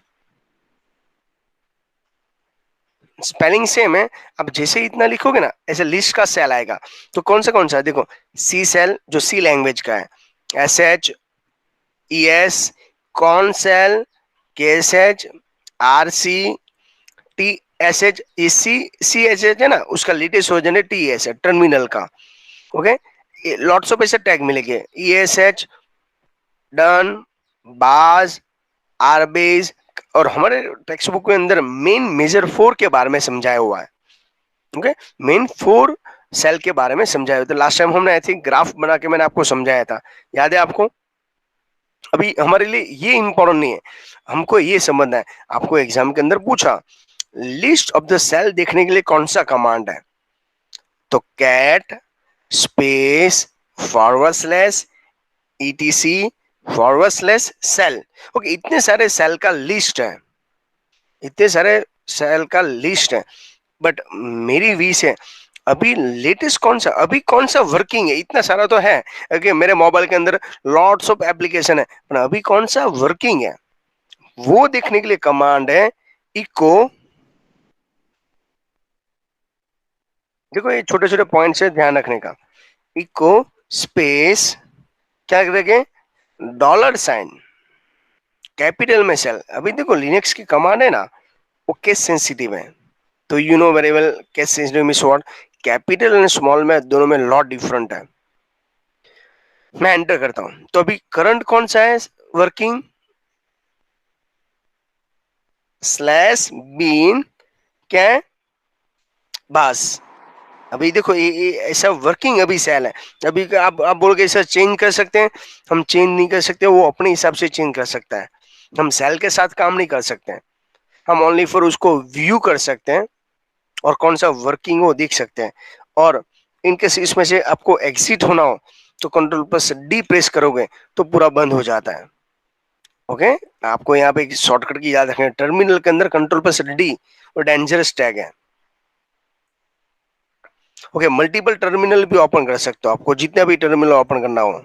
स्पेलिंग सेम है, अब जैसे ही इतना लिखोगे ना ऐसे लिस्ट का सेल आएगा। तो कौन सा है, देखो सी सेल जो सी लैंग्वेज का है, S H E S console, K S H R C T S H, C C H H है ना, उसका लेटेस्ट वर्जन है टी एस है टर्मिनल का। ओके, लॉट्स ऑफ ऐसे टैग मिलेंगे, ई एस एच, डन, बाज, आरबेज। और हमारे टेक्स्ट बुक के अंदर मेन मेजर 4 के बारे में समझाया हुआ है। ओके, मेन 4 सेल के बारे में समझाया हुआ था। लास्ट टाइम हमने आई थिंक ग्राफ बना के मैंने आपको समझाया था, याद है आपको? अभी हमारे लिए ये इंपॉर्टेंट नहीं है, हमको ये समझना है। आपको एग्जाम के अंदर पूछा लिस्ट ऑफ द सेल देखने के लिए कौन सा कमांड है, तो cat space forward slash etc forward slash shell. Okay, इतने सारे सेल का लिस्ट है, इतने सारे सेल का लिस्ट है। बट मेरी वी से अभी लेटेस्ट कौन सा, अभी कौन सा वर्किंग है, इतना सारा तो है। ओके, मेरे मोबाइल के अंदर लॉट्स ऑफ एप्लीकेशन है, पर अभी कौन सा वर्किंग है वो देखने के लिए कमांड है इको। देखो ये छोटे छोटे पॉइंट्स है ध्यान रखने का। इको स्पेस क्या करेंगे, डॉलर साइन कैपिटल में सेल। अभी देखो लिनक्स की कमांड है ना वो केस सेंसिटिव है, तो you know very well case sensitive means what, capital and small में दोनों में लॉट डिफरेंट है। मैं एंटर करता हूं, तो अभी करंट कौन सा है वर्किंग, स्लैश बीन क्या है, बस। अभी देखो ये ऐसा वर्किंग अभी सेल है। अभी आप बोल के सर चेंज कर सकते हैं, हम चेंज नहीं कर सकते, वो अपने हिसाब से चेंज कर सकता है। हम सेल के साथ काम नहीं कर सकते हैं, हम ओनली फॉर उसको व्यू कर सकते हैं और कौन सा वर्किंग वो देख सकते हैं। और इनकेस इसमें से आपको एग्जिट होना हो तो कंट्रोल प्लस डी प्रेस करोगे तो पूरा बंद हो जाता है। ओके, आपको यहाँ पे एक शॉर्टकट की याद रखना, टर्मिनल के अंदर कंट्रोल प्लस डी वो डेंजरस टैग है। ओके, मल्टीपल टर्मिनल भी ओपन कर सकते हो, आपको जितना भी टर्मिनल ओपन करना हो।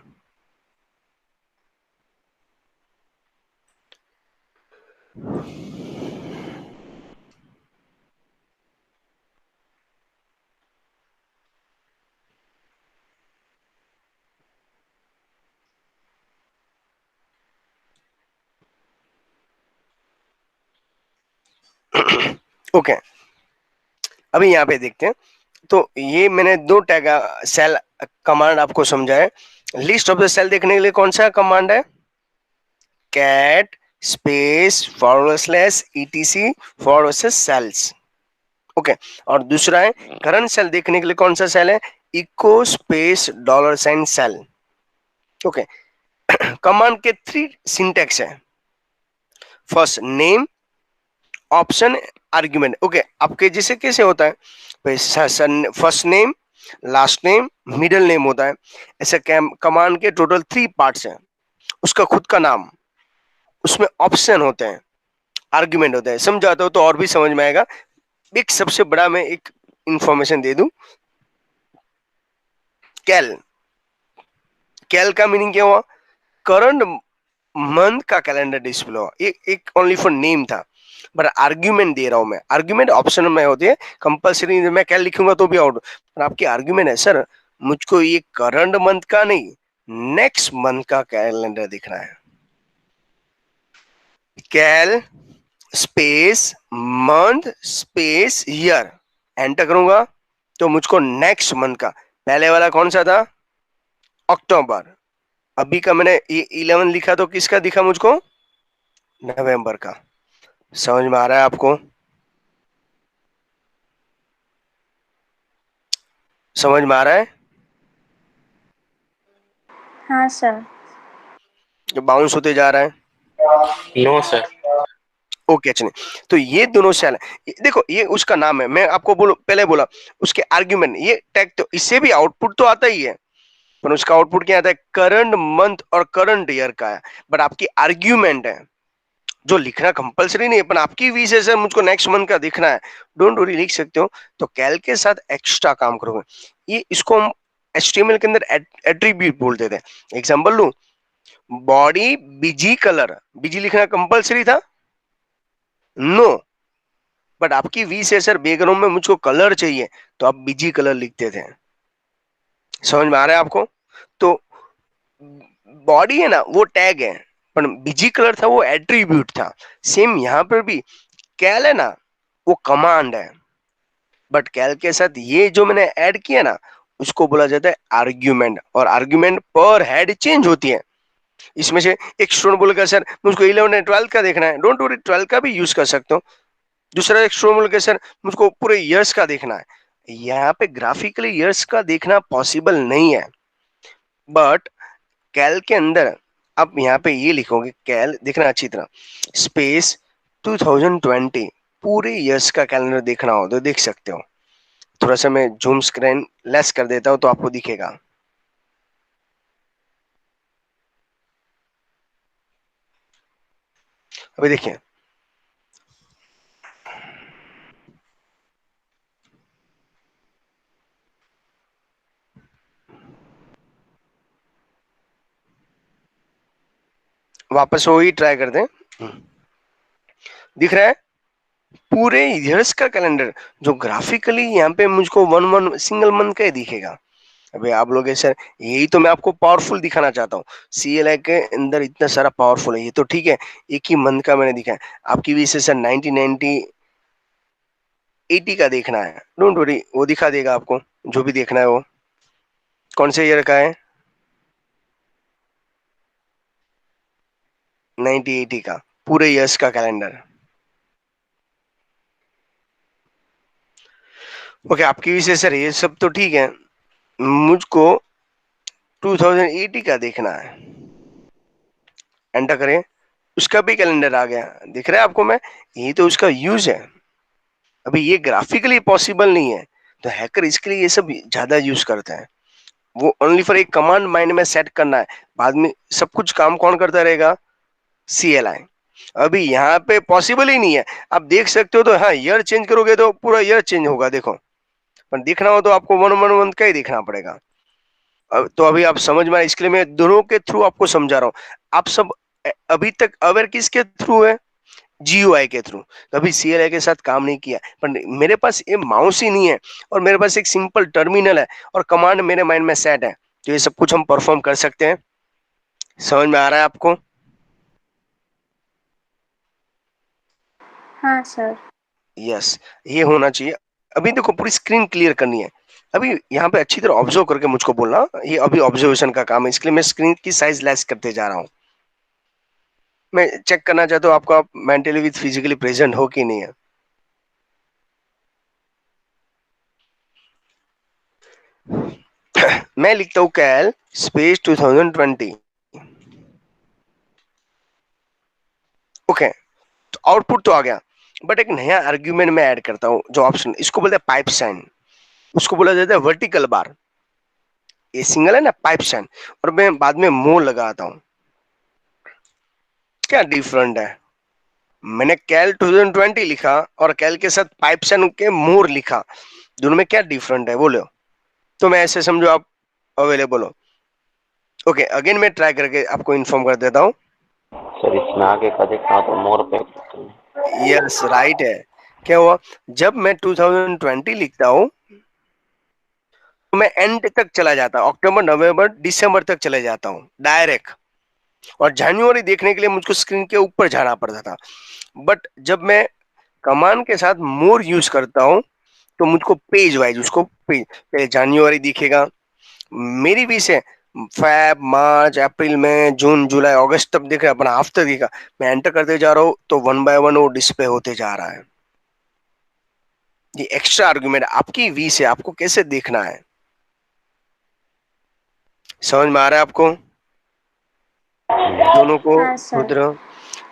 ओके, अभी यहाँ पे देखते हैं। तो ये मैंने 2 टैग सेल कमांड आपको समझाया। लिस्ट ऑफ द सेल देखने के लिए कौन सा कमांड है, cat space forward slash etc forward slash shells. Okay, और दूसरा है करंट सेल देखने के लिए कौन सा सेल है, echo space dollar sign shell. Okay, command के 3 सिंटेक्स है, first name option argument. Okay, आपके जैसे कैसे होता है, first name last name middle name होता है, ऐसे कमांड के टोटल 3 पार्ट्स हैं, उसका खुद का नाम, उसमें ऑप्शन होते हैं, आर्ग्यूमेंट होता है। समझाता हो तो और भी समझ में आएगा। एक सबसे बड़ा मैं एक इंफॉर्मेशन दे दूं, कैल, कैल का मीनिंग क्या हुआ, करंट मंथ का कैलेंडर डिस्प्ले हुआ। एक ओनली फॉर नेम था, बट आर्ग्यूमेंट दे रहा हूं मैं। आर्ग्यूमेंट ऑप्शन में होती है, कंपलसरी मैं कैल लिखूंगा तो भी आउट, पर आपकी आर्ग्यूमेंट है सर मुझको ये करंट मंथ का नहीं नेक्स्ट मंथ का कैलेंडर दिखना है। Cal space month space year enter करूंगा तो मुझको नेक्स्ट मंथ का, पहले वाला कौन सा था, अक्टूबर, अभी का मैंने 11 लिखा तो किसका दिखा मुझको, नवंबर का। समझ में आ रहा है आपको, समझ में आ रहा है, हाँ सर। जो बाउंस होते जा रहा है। No, sir. ओके, अच्छा नहीं तो ये दोनों सेल है, देखो ये उसका नाम है, मैं आपको बोलो पहले बोला उसके आर्ग्यूमेंट, ये टैग तो इससे भी आउटपुट तो आता ही है, पर उसका आउटपुट क्या आता है, करंट मंथ और करंट ईयर का है, बट आपकी आर्ग्यूमेंट है जो लिखना कंपलसरी नहीं है, पर आपकी वीस है सर मुझको नेक्स्ट मंथ का दिखना है, डोंट वरी लिख सकते हो। तो कैल के साथ एक्स्ट्रा काम करोगे, ये इसको हम एचटीएमएल के अंदर एट्रीब्यूट बोलते थे। एग्जांपल लू, बॉडी बीजी कलर, बीजी लिखना कंपलसरी था? नो। बट आपकी वी से सर बैकग्राउंड में मुझको कलर चाहिए, तो आप बीजी कलर लिखते थे। समझ में आ रहा है आपको? तो बॉडी है ना वो टैग है, पर बीजी कलर था वो एट्रीब्यूट था। सेम यहां पर भी कैल है ना वो कमांड है, बट कैल के साथ ये जो मैंने ऐड किया ना उसको बोला जाता है आर्ग्यूमेंट, और आर्ग्यूमेंट पर हेड चेंज होती है। इसमें से एक स्टूडेंट बोलेगा सर मुझको 11 एंड 12 का देखना है, डोंट वरी 12 का भी यूज कर सकते हो। दूसरा एक स्टूडेंट बोलेगा सर मुझको पूरे ईयर्स का देखना है, यहाँ पे ग्राफिकली ईयर्स का देखना पॉसिबल नहीं है, बट कैल के अंदर आप यहाँ पे ये लिखोगे, कैल देखना अच्छी तरह, स्पेस 2020 पूरे ईयर्स का कैलेंडर देखना हो तो देख सकते हो। थोड़ा सा मैं जूम स्क्रीन लेस कर देता हूं तो आपको दिखेगा। अभी देखिए, वापस वही ट्राई करते हैं। दिख रहा है पूरे ईयर्स का कैलेंडर, जो ग्राफिकली यहाँ पे मुझको वन वन सिंगल मंथ का ही दिखेगा। अभी आप लोग सर यही तो मैं आपको पावरफुल दिखाना चाहता हूँ, सीएलआई के अंदर इतना सारा पावरफुल है, ये तो ठीक है एक ही मंथ का मैंने दिखा है, आपकी भी सर 1990 80 का देखना है, डोंट वरी वो दिखा देगा आपको, जो भी देखना है वो। कौन से ईयर का है? 1980 का पूरे ईयर्स का कैलेंडर। ओके, आपकी भी सर ये सब तो ठीक है, मुझको 2080 का देखना है। एंटर करें, उसका भी कैलेंडर आ गया, दिख रहा है आपको? मैं यही तो उसका यूज है। अभी ये ग्राफिकली पॉसिबल नहीं है, तो हैकर इसके लिए ये सब ज्यादा यूज करते हैं। वो ओनली फॉर एक कमांड माइंड में सेट करना है, बाद में सब कुछ काम कौन करता रहेगा? सीएलआई। अभी यहाँ पे पॉसिबल ही नहीं है, आप देख सकते हो तो हाँ ईयर चेंज करोगे तो पूरा ईयर चेंज होगा, देखो। पर देखना हो तो आपको वन वन मंथ का ही देखना पड़ेगा। तो अभी आप समझ में आए, इसके लिए मैं दोनों के थ्रू आपको समझा रहा हूँ। आप सब अभी तक अवेयर किसके थ्रू है? जीयूआई के थ्रू। कभी सीएलआई के साथ काम नहीं किया, पर मेरे पास ये माउस ही नहीं है और मेरे पास एक सिंपल टर्मिनल है और कमांड मेरे माइंड में सेट है, तो ये सब कुछ हम परफॉर्म कर सकते हैं। समझ में आ रहा है आपको? हाँ सर। यस, ये होना चाहिए। अभी देखो पूरी स्क्रीन क्लियर करनी है, अभी यहाँ पे अच्छी तरह ऑब्जर्व करके मुझको बोलना, ये अभी ऑब्जर्वेशन का काम है, इसके लिए मैं स्क्रीन की साइज लेस करते जा रहा हूँ। मैं चेक करना चाहता हूँ आपको, आप मेंटली विद फिजिकली प्रेजेंट हो कि नहीं है। मैं लिखता हूँ कैल स्पेस 2020। ओके, तो आउटपुट तो आ गया, बट एक नया आर्ग्यूमेंट मैं ऐड करता हूँ, जो ऑप्शन इसको बोलते हैं पाइप साइन, उसको बोला जाता है वर्टिकल बार। ये सिंगल है ना पाइप साइन, और मैं बाद में मोर लगाता हूँ। क्या डिफरेंट है? मैंने कैल 2020 लिखा और कैल के साथ पाइप साइन के मोर लिखा, दोनों में क्या डिफरेंट है बोलो? तो मैं ऐसे समझो आप अवेलेबल हो। ओके, अगेन मैं ट्राई करके आपको इन्फॉर्म कर देता हूँ। सर इसमें आगे का देखना तो मोर पे यस राइट है। क्या हुआ, जब मैं 2020 लिखता हूँ तो मैं एंड तक चला जाता हूँ, अक्टूबर नवंबर दिसंबर तक चले जाता हूँ डायरेक्ट, और जनवरी देखने के लिए मुझको स्क्रीन के ऊपर जाना पड़ता था। बट जब मैं कमांड के साथ मोर यूज करता हूँ तो मुझको पेज वाइज उसको पेज, पहले जनवरी दिखेगा मेरी भी से, फैब मार्च अप्रैल मई जून जुलाई अगस्त तक देख रहा है, अपना हफ्ता दिखा, मैं एंटर करते जा रहा हूँ तो वन बाय वन वो डिस्प्ले होते जा रहा है। ये एक्स्ट्रा आर्गुमेंट आपकी वी से आपको कैसे देखना है, समझ में आ रहा है आपको? दोनों को हाँ सर। रुद्र,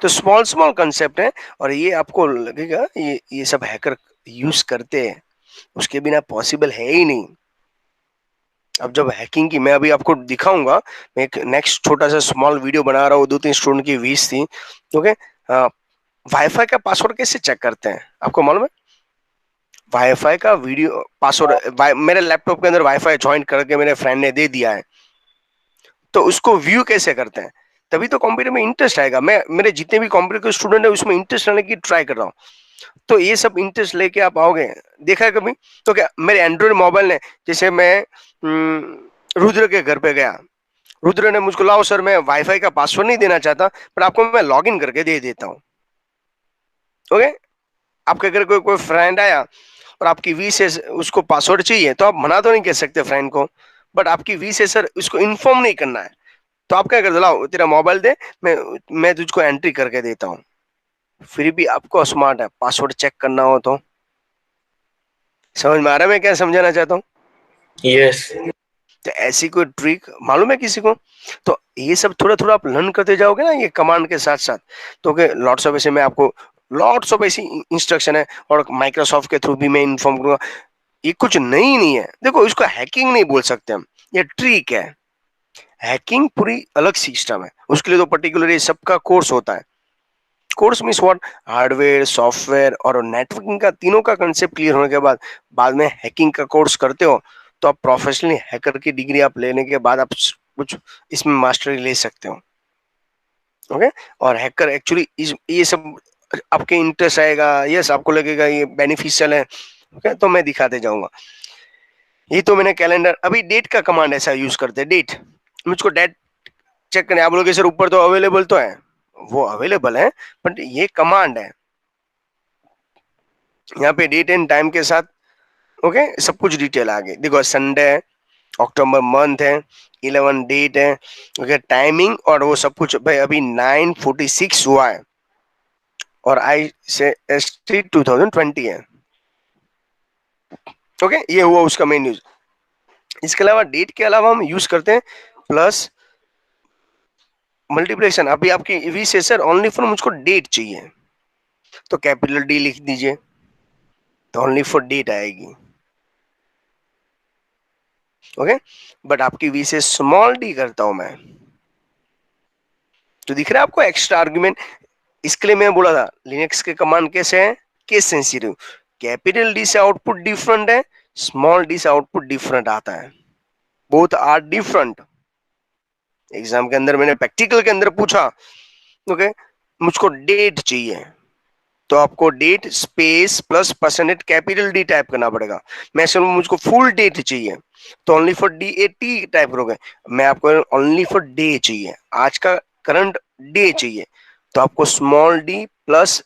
तो स्मॉल स्मॉल कंसेप्ट है, और ये आपको लगेगा ये सब हैकर यूज करते हैं, उसके बिना पॉसिबल है ही नहीं। अब जब हैकिंग की मैं अभी आपको दिखाऊंगा, मैं एक नेक्स्ट छोटा सा स्मॉल वीडियो बना रहा हूँ, 2-3 स्टूडेंट की वीस थी। ओके, वाईफाई का पासवर्ड कैसे चेक करते हैं आपको मालूम है? वाईफाई का वीडियो पासवर्ड मेरे लैपटॉप के अंदर वाईफाई ज्वाइन करके मेरे फ्रेंड ने दे दिया है, तो उसको व्यू कैसे करते हैं? तभी तो कंप्यूटर में इंटरेस्ट आएगा। मैं मेरे जितने भी कंप्यूटर के स्टूडेंट है उसमें इंटरेस्ट लाने की ट्राई कर रहा हूँ। तो ये सब इंटरेस्ट लेके आप आओगे, देखा है कभी? तो क्या मेरे एंड्रॉइड मोबाइल ने, जैसे मैं रुद्र के घर पे गया, रुद्र ने मुझको लाओ सर मैं वाईफाई का पासवर्ड नहीं देना चाहता पर आपको मैं लॉग इन करके दे देता हूँ। ओके, आपके घर कोई कोई फ्रेंड आया और आपकी वी से उसको पासवर्ड चाहिए तो आप मना तो नहीं कह सकते फ्रेंड को, बट आपकी वी से सर उसको इन्फॉर्म नहीं करना है। तो आप क्या करते, लाओ तेरा मोबाइल दे, मैं तुझको एंट्री करके देता हूँ। फिर भी आपको स्मार्ट है, पासवर्ड चेक करना हो तो। समझ में आ रहा है मैं क्या समझाना चाहता हूँ? यस। तो ऐसी कोई ट्रिक मालूम है किसी को? तो ये सब थोड़ा थोड़ा आप लर्न करते जाओगे ना ये कमांड के साथ साथ, तो लॉट्स ऑफ ऐसे मैं आपको लॉट्स ऑफ ऐसी इंस्ट्रक्शन है और माइक्रोसॉफ्ट के थ्रू भी मैं इन्फॉर्म करूंगा। ये कुछ नहीं है, देखो इसको हैकिंग नहीं बोल सकते हम, ये ट्रिक है। हैकिंग पूरी अलग सिस्टम है, उसके लिए तो पर्टिकुलर ये सबका कोर्स होता है। Course means what, hardware software और नेटवर्किंग का तीनों का कंसेप्ट क्लियर होने के बाद बाद में हैकिंग का कोर्स करते हो तो आप प्रोफेशनली हैकर की डिग्री आप लेने के बाद आप कुछ इसमें मास्टरी ले सकते हो। ओके, और हैकर एक्चुअली ये सब आपके इंटरेस्ट आएगा, यस आपको लगेगा ये बेनिफिशियल है। ओके, तो मैं दिखाते जाऊंगा। ये तो मैंने कैलेंडर, अभी डेट का कमांड ऐसा यूज करते हैं, डेट, मुझको डेट चेक करने, आप बोलोगे सर ऊपर तो अवेलेबल तो है, वो अवेलेबल है बट ये कमांड है, यहाँ पे डेट एंड टाइम के साथ ओके सब कुछ डिटेल आ गई। देखो संडे है, अक्टूबर मंथ है, 11 डेट है, ओके टाइमिंग और वो सब कुछ। भाई अभी 9:46 हुआ है और आई से एस टी 2020 है। ओके, ये हुआ उसका मेन यूज। इसके अलावा डेट के अलावा हम यूज करते हैं प्लस मल्टीप्लिकेशन। अभी आपकी वी से सर ओनली फॉर मुझको डेट चाहिए तो कैपिटल डी लिख दीजिए, तो ओनली फॉर डेट आएगी। ओके, बट आपकी वी से स्मॉल डी करता हूं मैं, तो दिख रहा है आपको एक्स्ट्रा आर्ग्यूमेंट। इसके लिए मैं बोला था लिनक्स के कमांड कैसे है, केस सेंसिटिव। कैपिटल डी से आउटपुट डिफरेंट है, स्मॉल डी से आउटपुट डिफरेंट आता है, बोथ आर डिफरेंट। एग्जाम के अंदर मैंने प्रैक्टिकल के अंदर पूछा ओके मुझको डेट चाहिए तो आपको date space plus percentage capital D type करना पड़ेगा। मैं समझ मुझको फुल डेट चाहिए तो only for D A T type करोगे। मैं आपको ओनली फॉर डे चाहिए, आज का करंट डे चाहिए तो आपको small D plus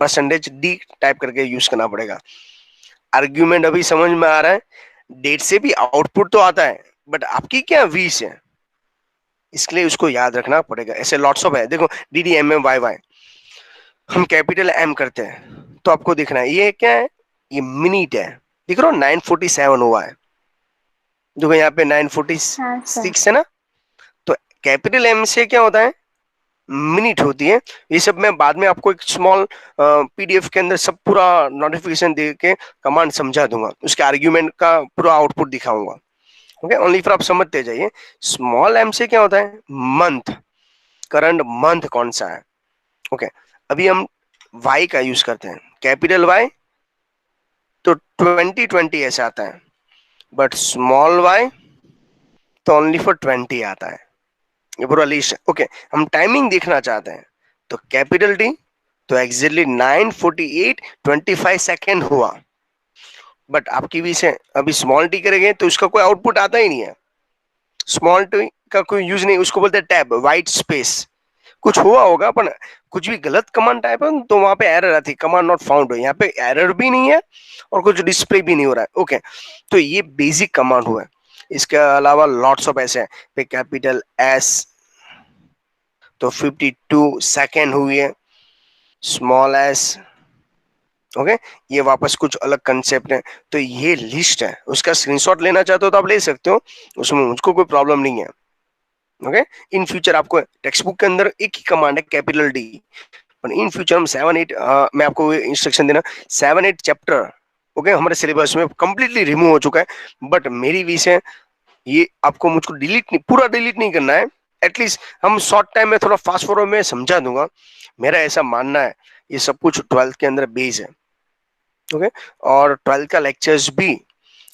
percentage D type करके यूज करना पड़ेगा। आर्ग्यूमेंट अभी समझ में आ रहा है? डेट से भी आउटपुट तो आता है बट आपकी क्या वी से, इसके लिए उसको याद रखना पड़ेगा। ऐसे लॉट्स ऑफ है, देखो D D M M Y Y हम कैपिटल एम करते हैं तो आपको दिखना है ये क्या है, ये मिनट है, दिख रहा हो 9:47 हुआ है, देखो यहाँ पे हाँ सर। 9:46 है ना। तो कैपिटल एम से क्या होता है, मिनट होती है। ये सब मैं बाद में आपको एक स्मॉल पीडीएफ के अंदर सब पूरा नोटिफिकेशन दे के कमांड समझा दूंगा, उसके आर्ग्यूमेंट का पूरा आउटपुट दिखाऊंगा। ओके, ओनली फॉर आप समझते जाइए। स्मॉल एम से क्या होता है, मंथ, करंट मंथ कौन सा है। ओके, अभी हम वाई का यूज करते हैं, कैपिटल वाई तो 2020 ऐसा आता है बट स्मॉल वाई तो ओनली फॉर 20 आता है, ये पूरा लिस्ट। ओके, हम टाइमिंग देखना चाहते हैं तो कैपिटल टी तो एग्जैक्टली 9:48.25 सेकेंड हुआ, बट आपकी भी से अभी स्मॉल टी करेंगे तो उसका कोई आउटपुट आता ही नहीं है। स्मॉल टी का कोई यूज नहीं, उसको बोलते हैं टैब, व्हाइट स्पेस। कुछ हुआ होगा पर कुछ भी गलत कमांड टाइप है तो वहां पे एरर आती है, कमांड नॉट फाउंड हो। यहाँ पे एरर भी नहीं है और कुछ डिस्प्ले भी नहीं हो रहा है। ओके, तो ये बेसिक कमांड हुआ है। इसके अलावा लॉट्स ऑफ ऐसे हैं, कैपिटल एस तो 52 सेकेंड हुई है, स्मॉल एस ओके ये वापस कुछ अलग कंसेप्ट है। तो ये लिस्ट है, उसका स्क्रीनशॉट लेना चाहते हो तो आप ले सकते हो, उसमें मुझको कोई प्रॉब्लम नहीं है। ओके, इन फ्यूचर आपको टेक्स्ट बुक के अंदर एक ही कमांड है कैपिटल डी, पर इन फ्यूचर हम 7-8 मैं आपको इंस्ट्रक्शन देना, 7-8 चैप्टर ओके हमारे सिलेबस में कंप्लीटली रिमूव हो चुका है। बट मेरी विषय ये आपको मुझको डिलीट नहीं, पूरा डिलीट नहीं करना है, एटलीस्ट हम शॉर्ट टाइम में थोड़ा फास्ट फॉरवर्ड में समझा दूंगा। मेरा ऐसा मानना है ये सब कुछ 12th के अंदर बेस है। ओके, और 12th का लेक्चर्स भी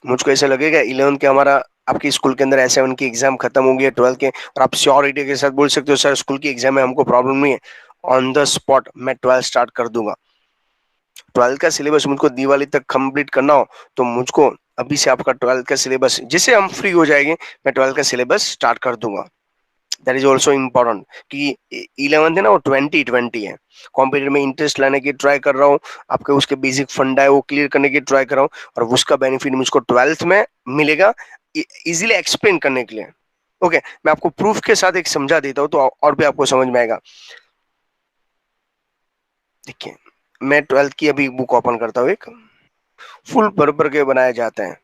मुझको ऐसा लगेगा 11th के हमारा आपके स्कूल के अंदर S7 की एग्जाम खत्म हो गई है 12th के, और आप श्योरिटी के साथ बोल सकते हो सर स्कूल की एग्जाम में हमको प्रॉब्लम नहीं है, ऑन द स्पॉट मैं 12th स्टार्ट कर दूंगा। 12th का सिलेबस मुझको दिवाली तक कंप्लीट करना हो तो मुझको अभी से आपका 12th का सिलेबस, जिससे हम फ्री हो जाएंगे, मैं 12th का सिलेबस स्टार्ट कर दूंगा। दैट इज ऑल्सो इम्पोर्टेंट कि 11th है ना वो 2020 है, कॉम्पिटिटिव में इंटरेस्ट लाने की ट्राई कर रहा हूँ, आपके उसके बेसिक फंडा है वो क्लियर करने की ट्राई कर रहा हूँ, और उसका बेनिफिट मुझको 12th में मिलेगा इजीली एक्सप्लेन करने के लिए। ओके, मैं आपको प्रूफ के साथ एक समझा देता हूँ तो और भी आपको समझ में आएगा। देखिए, मैं 12th की अभी बुक ओपन करता हूँ, एक फुल भर भर के बनाए जाते हैं।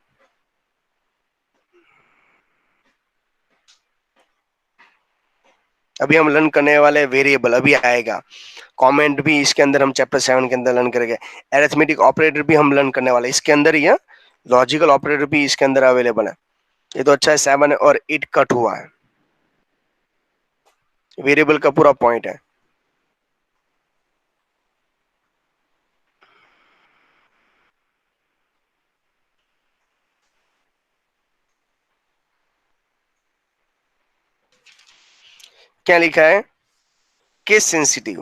अभी हम लर्न करने वाले वेरिएबल अभी आएगा, कमेंट भी इसके अंदर हम चैप्टर 7 के अंदर लर्न करेंगे, एरिथमेटिक ऑपरेटर भी हम लर्न करने वाले इसके अंदर ही है, लॉजिकल ऑपरेटर भी इसके अंदर अवेलेबल है। ये तो अच्छा है, 7 और 8 कट हुआ है, वेरिएबल का पूरा पॉइंट है। क्या लिखा है, केस सेंसिटिव।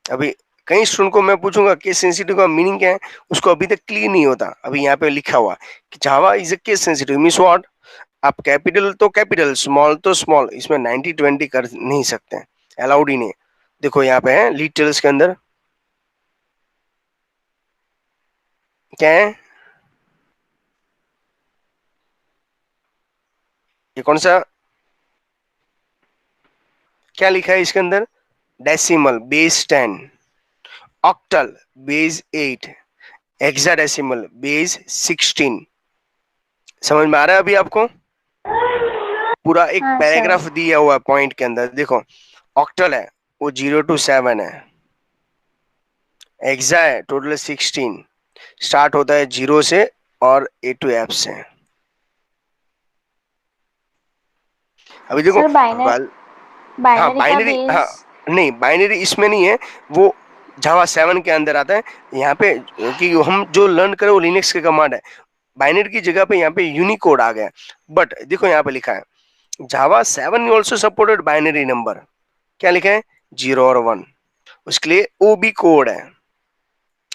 अभी कई स्टूडेंट को मैं पूछूंगा केस सेंसिटिव का मीनिंग क्या है, उसको अभी तक क्लियर नहीं होता। अभी यहाँ पे लिखा हुआ कि Java is a case sensitive means what, आप कैपिटल तो कैपिटल, स्मॉल तो स्मॉल, इसमें 90-20 कर नहीं सकते, अलाउड ही नहीं। देखो यहाँ पे है डिटेल्स के अंदर क्या है, ये कौन सा, क्या लिखा है इसके अंदर, decimal base 10, octal base 8, hexadecimal base 16। समझ में आ रहा है अभी आपको, पूरा एक हाँ सर। पैराग्राफ दिया हुआ है पॉइंट के अंदर। देखो, ऑक्टल है वो 0 to 7 है, हेक्सा है टोटल 16, स्टार्ट होता है 0 से और A to F से। अभी देखो, सर बाइनरी, हाँ बाइनरी का बाइनरी, हाँ बेस। नहीं बाइनरी इसमें नहीं है, वो जावा 7 के अंदर आता है। यहाँ पे कि हम जो लर्न करें वो लिनक्स के कमांड है, बाइनरी की जगह पे यहाँ पे यूनिकोड आ गया। बट देखो यहाँ पे लिखा है जावा 7 ऑल्सो सपोर्टेड बाइनरी नंबर, क्या लिखा है 0 और 1, उसके लिए ओ बी कोड है।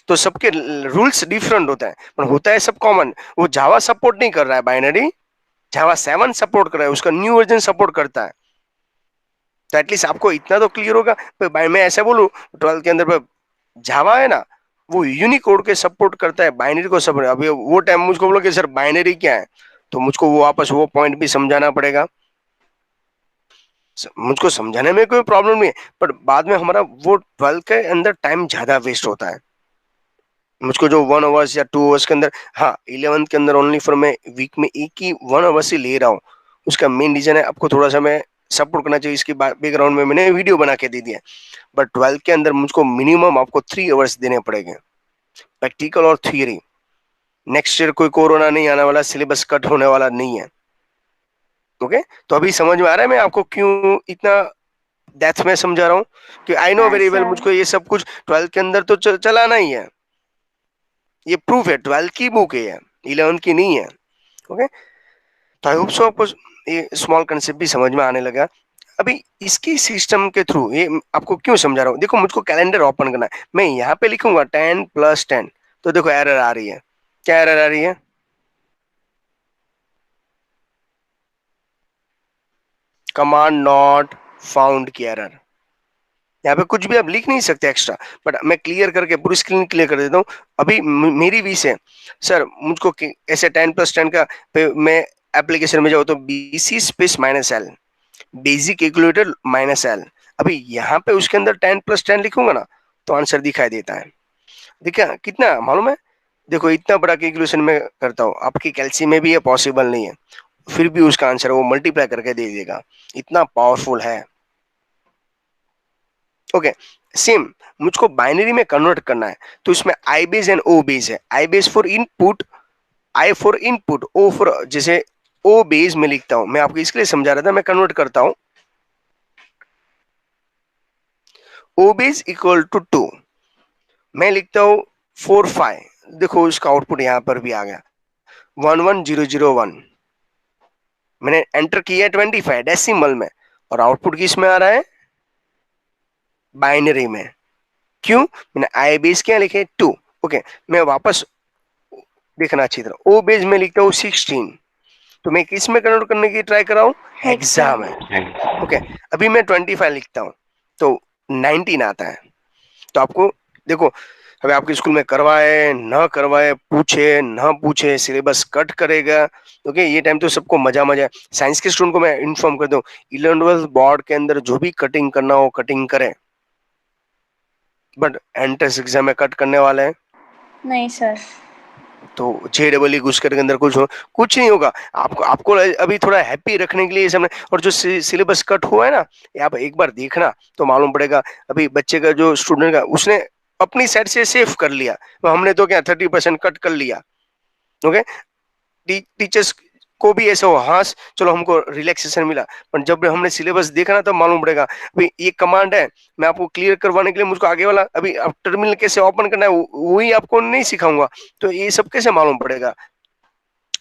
तो सबके रूल्स डिफरेंट होता है पर होता है सब कॉमन। वो जावा सपोर्ट नहीं कर रहा है बाइनरी, जावा 7 सपोर्ट कर रहा है, उसका न्यू वर्जन सपोर्ट करता है। तो एटलीस्ट आपको इतना तो क्लियर होगा। मैं ऐसा बोलूं 12 के अंदर जावा है ना, वो यूनिकोड के सपोर्ट करता है, बाइनरी को सपोर्ट। अभी वो टाइम मुझको बोलो कि सर बाइनरी क्या है, तो मुझको वो वापस वो पॉइंट भी समझाना पड़ेगा। मुझको समझाने में कोई प्रॉब्लम नहीं है, पर बाद में हमारा वो 12 के अंदर टाइम ज्यादा वेस्ट होता है। मुझको जो 1 आवर्स या 2 आवर्स के अंदर, हाँ 11th के अंदर ओनली फॉर मैं वीक में एक ही 1 आवर्स ही ले रहा हूँ, उसका मेन रीजन है आपको थोड़ा सा मैं सपोर्ट करना चाहिए, इसके बैकग्राउंड में मैंने वीडियो बना के दे दिया। बट 12 के अंदर मुझको मिनिमम आपको 3 आवर्स देने पड़ेंगे, प्रैक्टिकल और थियरी। नेक्स्ट ईयर कोई कोरोना नहीं आने वाला, सिलेबस कट होने वाला नहीं है। ओके, तो अभी समझ में आ रहा है मैं आपको क्यों इतना डेप्थ में समझा रहा हूँ, कि आई नो हाँ वेरी वेल सर। मुझको ये सब कुछ 12 के अंदर तो चलाना ही है। ये प्रूफ है 12 की बुक है, 11 की नहीं है। ओके, तो आई होप सो आपको ये स्मॉल कंसेप्ट भी समझ में आने लगा। अभी इसकी सिस्टम के थ्रू ये आपको क्यों समझा रहा हूँ, देखो मुझको कैलेंडर ओपन करना है, मैं यहाँ पे लिखूंगा 10 + 10, तो देखो एरर आ रही है। क्या एरर आ रही है, कमांड नॉट फाउंड की एरर। यहाँ पे कुछ भी आप लिख नहीं सकते एक्स्ट्रा, बट मैं क्लियर करके पूरी स्क्रीन क्लियर कर देता हूँ। अभी मेरी भी से सर मुझको ऐसे 10 + 10 का मैं एप्लीकेशन में जाऊँ तो BC space -L, basic calculator -L। अभी यहाँ पे उसके अंदर 10 + 10 लिखूंगा ना, तो आंसर दिखाई देता है। देखिए कितना मालूम है, देखो इतना बड़ा कैलकुलेशन में करता हूँ, आपकी कैलसी में भी ये पॉसिबल नहीं है, फिर भी उसका आंसर वो मल्टीप्लाई करके दे देगा, इतना पावरफुल है। ओके, सेम मुझको बाइनरी में कन्वर्ट करना है, तो इसमें I base and O base है। I base for input, I for input, O for, जैसे ओ बेस में लिखता हूं, मैं आपको इसके लिए समझा रहा था, मैं कन्वर्ट करता हूं। ओ बेस इक्वल टू 2, मैं लिखता हूँ 4 5, देखो उसका आउटपुट यहाँ पर भी आ गया 11001, मैंने एंटर किया 25 डेसिमल में, और आउटपुट किस में आ रहा है, बाइनरी में। क्यों, मैंने आई बेस क्या लिखे 2। ओके, मैं वापस देखना अच्छी तरह, ओ बेस में लिखता हूँ 16, तो मैं किस में कन्वर्ट करने की ट्राई कर रहा हूँ, हेक्सा में। ओके, अभी मैं 25 लिखता हूँ तो 19 आता है। तो आपको देखो, अभी आपके स्कूल में करवाए न करवाए, पूछे न पूछे, सिलेबस कट करेगा। ओके, ये टाइम तो सबको मजा मजा है। साइंस के स्टूडेंट को मैं इन्फॉर्म कर दूं, 11th बोर्ड के अंदर जो भी कटिंग करना हो कटिंग करें, बट एंट्रेंस एग्जाम में कट करने वाले हैं नहीं सर। तो JEE घुसकर के अंदर कुछ नहीं होगा। आपको आपको अभी थोड़ा हैप्पी रखने के लिए सामने, और जो सिलेबस कट हुआ है ना, ये आप एक बार देखना तो मालूम पड़ेगा। अभी बच्चे का जो स्टूडेंट का उसने अपनी साइड से सेव कर लिया, तो हमने तो क्या 30% कट कर लिया। ओके, टीचर्स को भी ऐसा हो, हाँ चलो हमको रिलैक्सेशन मिला, पर जब हमने सिलेबस देखा ना तब मालूम पड़ेगा। अभी ये कमांड है, मैं आपको क्लियर करवाने के लिए मुझको आगे वाला अभी आप टर्मिनल कैसे ओपन करना है वही आपको नहीं सिखाऊंगा, तो ये सब कैसे मालूम पड़ेगा।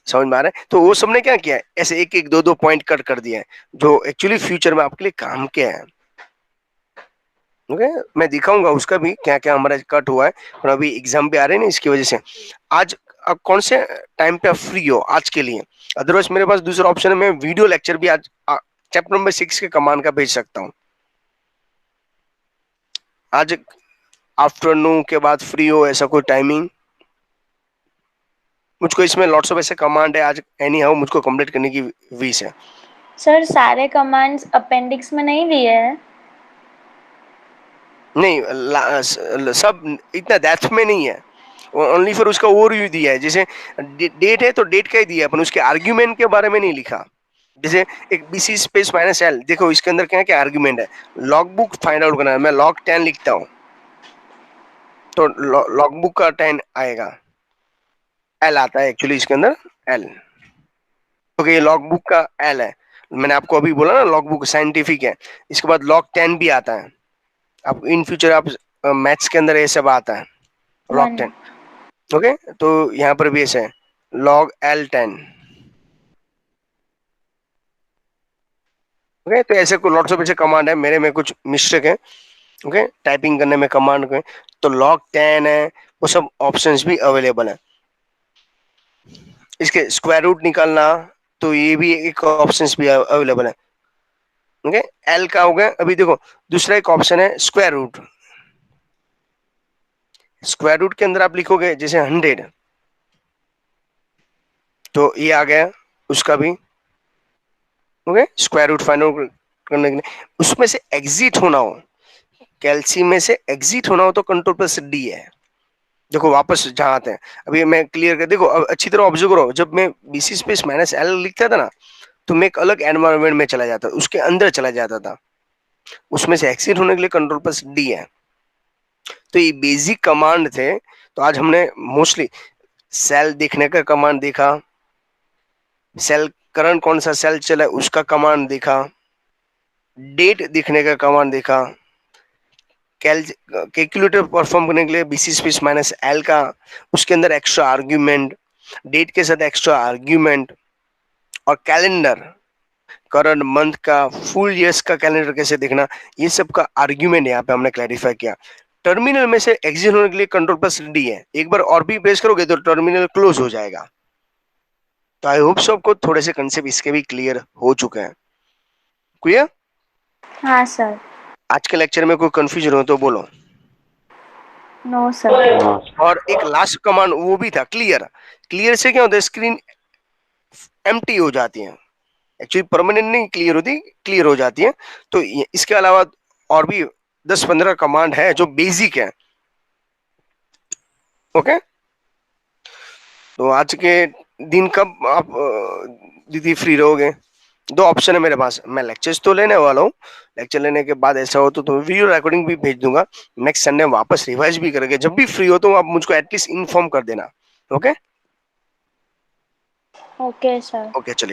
समझ में आ रहा है, तो वो सबने क्या किया है, ऐसे एक एक दो दो पॉइंट कट कर दिया है जो एक्चुअली फ्यूचर में आपके लिए काम के है। ओके, मैं दिखाऊंगा उसका भी क्या क्या हमारा कट हुआ है, और अभी एग्जाम भी आ रहे हैं ना इसकी वजह से। आज आप कौन से टाइम पे आप फ्री हो आज के लिए, अदरवाइज मेरे पास दूसरा ऑप्शन है, मैं वीडियो लेक्चर भी आज चैप्टर नंबर 6 के कमांड का भेज सकता हूँ। आज आफ्टरनून के बाद फ्री हो, ऐसा कोई टाइमिंग, मुझको इसमें लॉट्स ऑफ ऐसे कमांड है आज एनी हाउ मुझको कंप्लीट करने की विश है। सर सारे कमांड्स अपेंडिक्स में नहीं दिए हैं। नहीं सब इतना डेप्थ में नहीं है, ओनली फिर उसका ओवरव्यू दिया है। जैसे डेट है तो डेट का ही दिया है, अपन उसके आर्ग्यूमेंट के बारे में नहीं लिखा। जैसे एक BC स्पेस -L, देखो इसके अंदर क्या क्या आर्ग्यूमेंट है, लॉग बुक फाइंड आउट करना है, मैं log 10 लिखता हूँ तो लॉग बुक का 10 आएगा, L आता है एक्चुअली इसके अंदर L। ओके, ये लॉग बुक का L है, मैंने आपको अभी बोला ना लॉग बुक साइंटिफिक है। इसके बाद log 10 भी आता है, अब इन फ्यूचर आप मैथ्स के अंदर ये सब आता है log 10। ओके, तो यहाँ पर भी ऐसे है log L10। ओके, तो ऐसे को लॉट्स ऑफ ऐसे कमांड है, मेरे में कुछ मिस्टेक है ओके टाइपिंग करने में कमांड में, तो log 10 है, वो सब ऑप्शंस भी अवेलेबल है। इसके स्क्वायर रूट निकालना, तो ये भी एक ऑप्शंस भी अवेलेबल है। ओके, L का हो गया। अभी देखो दूसरा एक ऑप्शन है स्क्वायर रूट, स्क्वायर रूट के अंदर आप लिखोगे जैसे 100, तो ये आ गया उसका भी। Okay, square root find out करने के लिए उसमें से एग्जिट होना हो, कैल्सी में से एग्जिट होना हो तो Ctrl+D है। देखो वापस जहां आते हैं, अभी मैं क्लियर कर, देखो अच्छी तरह ऑब्जर्व करो, जब मैं BC स्पेस -L लिखता था ना, तो मैं एक अलग एनवायरनमेंट में चला जाता, उसके अंदर चला जाता था, उसमें से एग्जिट होने के लिए Ctrl+D है। तो ये बेसिक कमांड थे। तो आज हमने मोस्टली सेल देखने का कमांड देखा, सेल करंट कौन सा सेल चला है उसका कमांड देखा, डेट देखने का कमांड देखा, कैलकुलेटर परफॉर्म करने के लिए BC स्पेस -L का, उसके अंदर एक्स्ट्रा आर्ग्यूमेंट, डेट के साथ एक्स्ट्रा आर्ग्यूमेंट, और कैलेंडर करंट मंथ का फुल ईयर्स का कैलेंडर कैसे देखना, ये सब का आर्ग्यूमेंट यहाँ पे हमने क्लैरिफाई किया। टर्मिनल में से एग्जिट होने के लिए Ctrl+D है, एक बार और भी प्रेस करोगे तो टर्मिनल क्लोज हो जाएगा। तो आई होप सबको थोड़े से कंसेप्ट इसके भी क्लियर हो चुके हैं। क्लियर? हाँ सर। आज के लेक्चर में कोई कंफ्यूजन हो तो बोलो। No sir. और एक लास्ट कमांड वो भी था क्लियर, क्लियर से क्या होता है, स्क्रीन एम्प्टी हो जाती है, एक्चुअली परमानेंट नहीं क्लियर होती, क्लियर हो जाती है। तो इसके अलावा और भी 10-15 कमांड है जो बेसिक है। ओके, तो आज के दिन कब आप दीदी फ्री रहोगे, दो ऑप्शन है मेरे पास, मैं लेक्चर्स तो लेने वाला हूँ, लेक्चर लेने के बाद ऐसा हो तो वीडियो रिकॉर्डिंग भी भेज दूंगा, नेक्स्ट संडे वापस रिवाइज भी करेंगे। जब भी फ्री हो तो आप मुझको एटलीस्ट इन्फॉर्म कर देना। Okay okay sir. ओके, चलिए।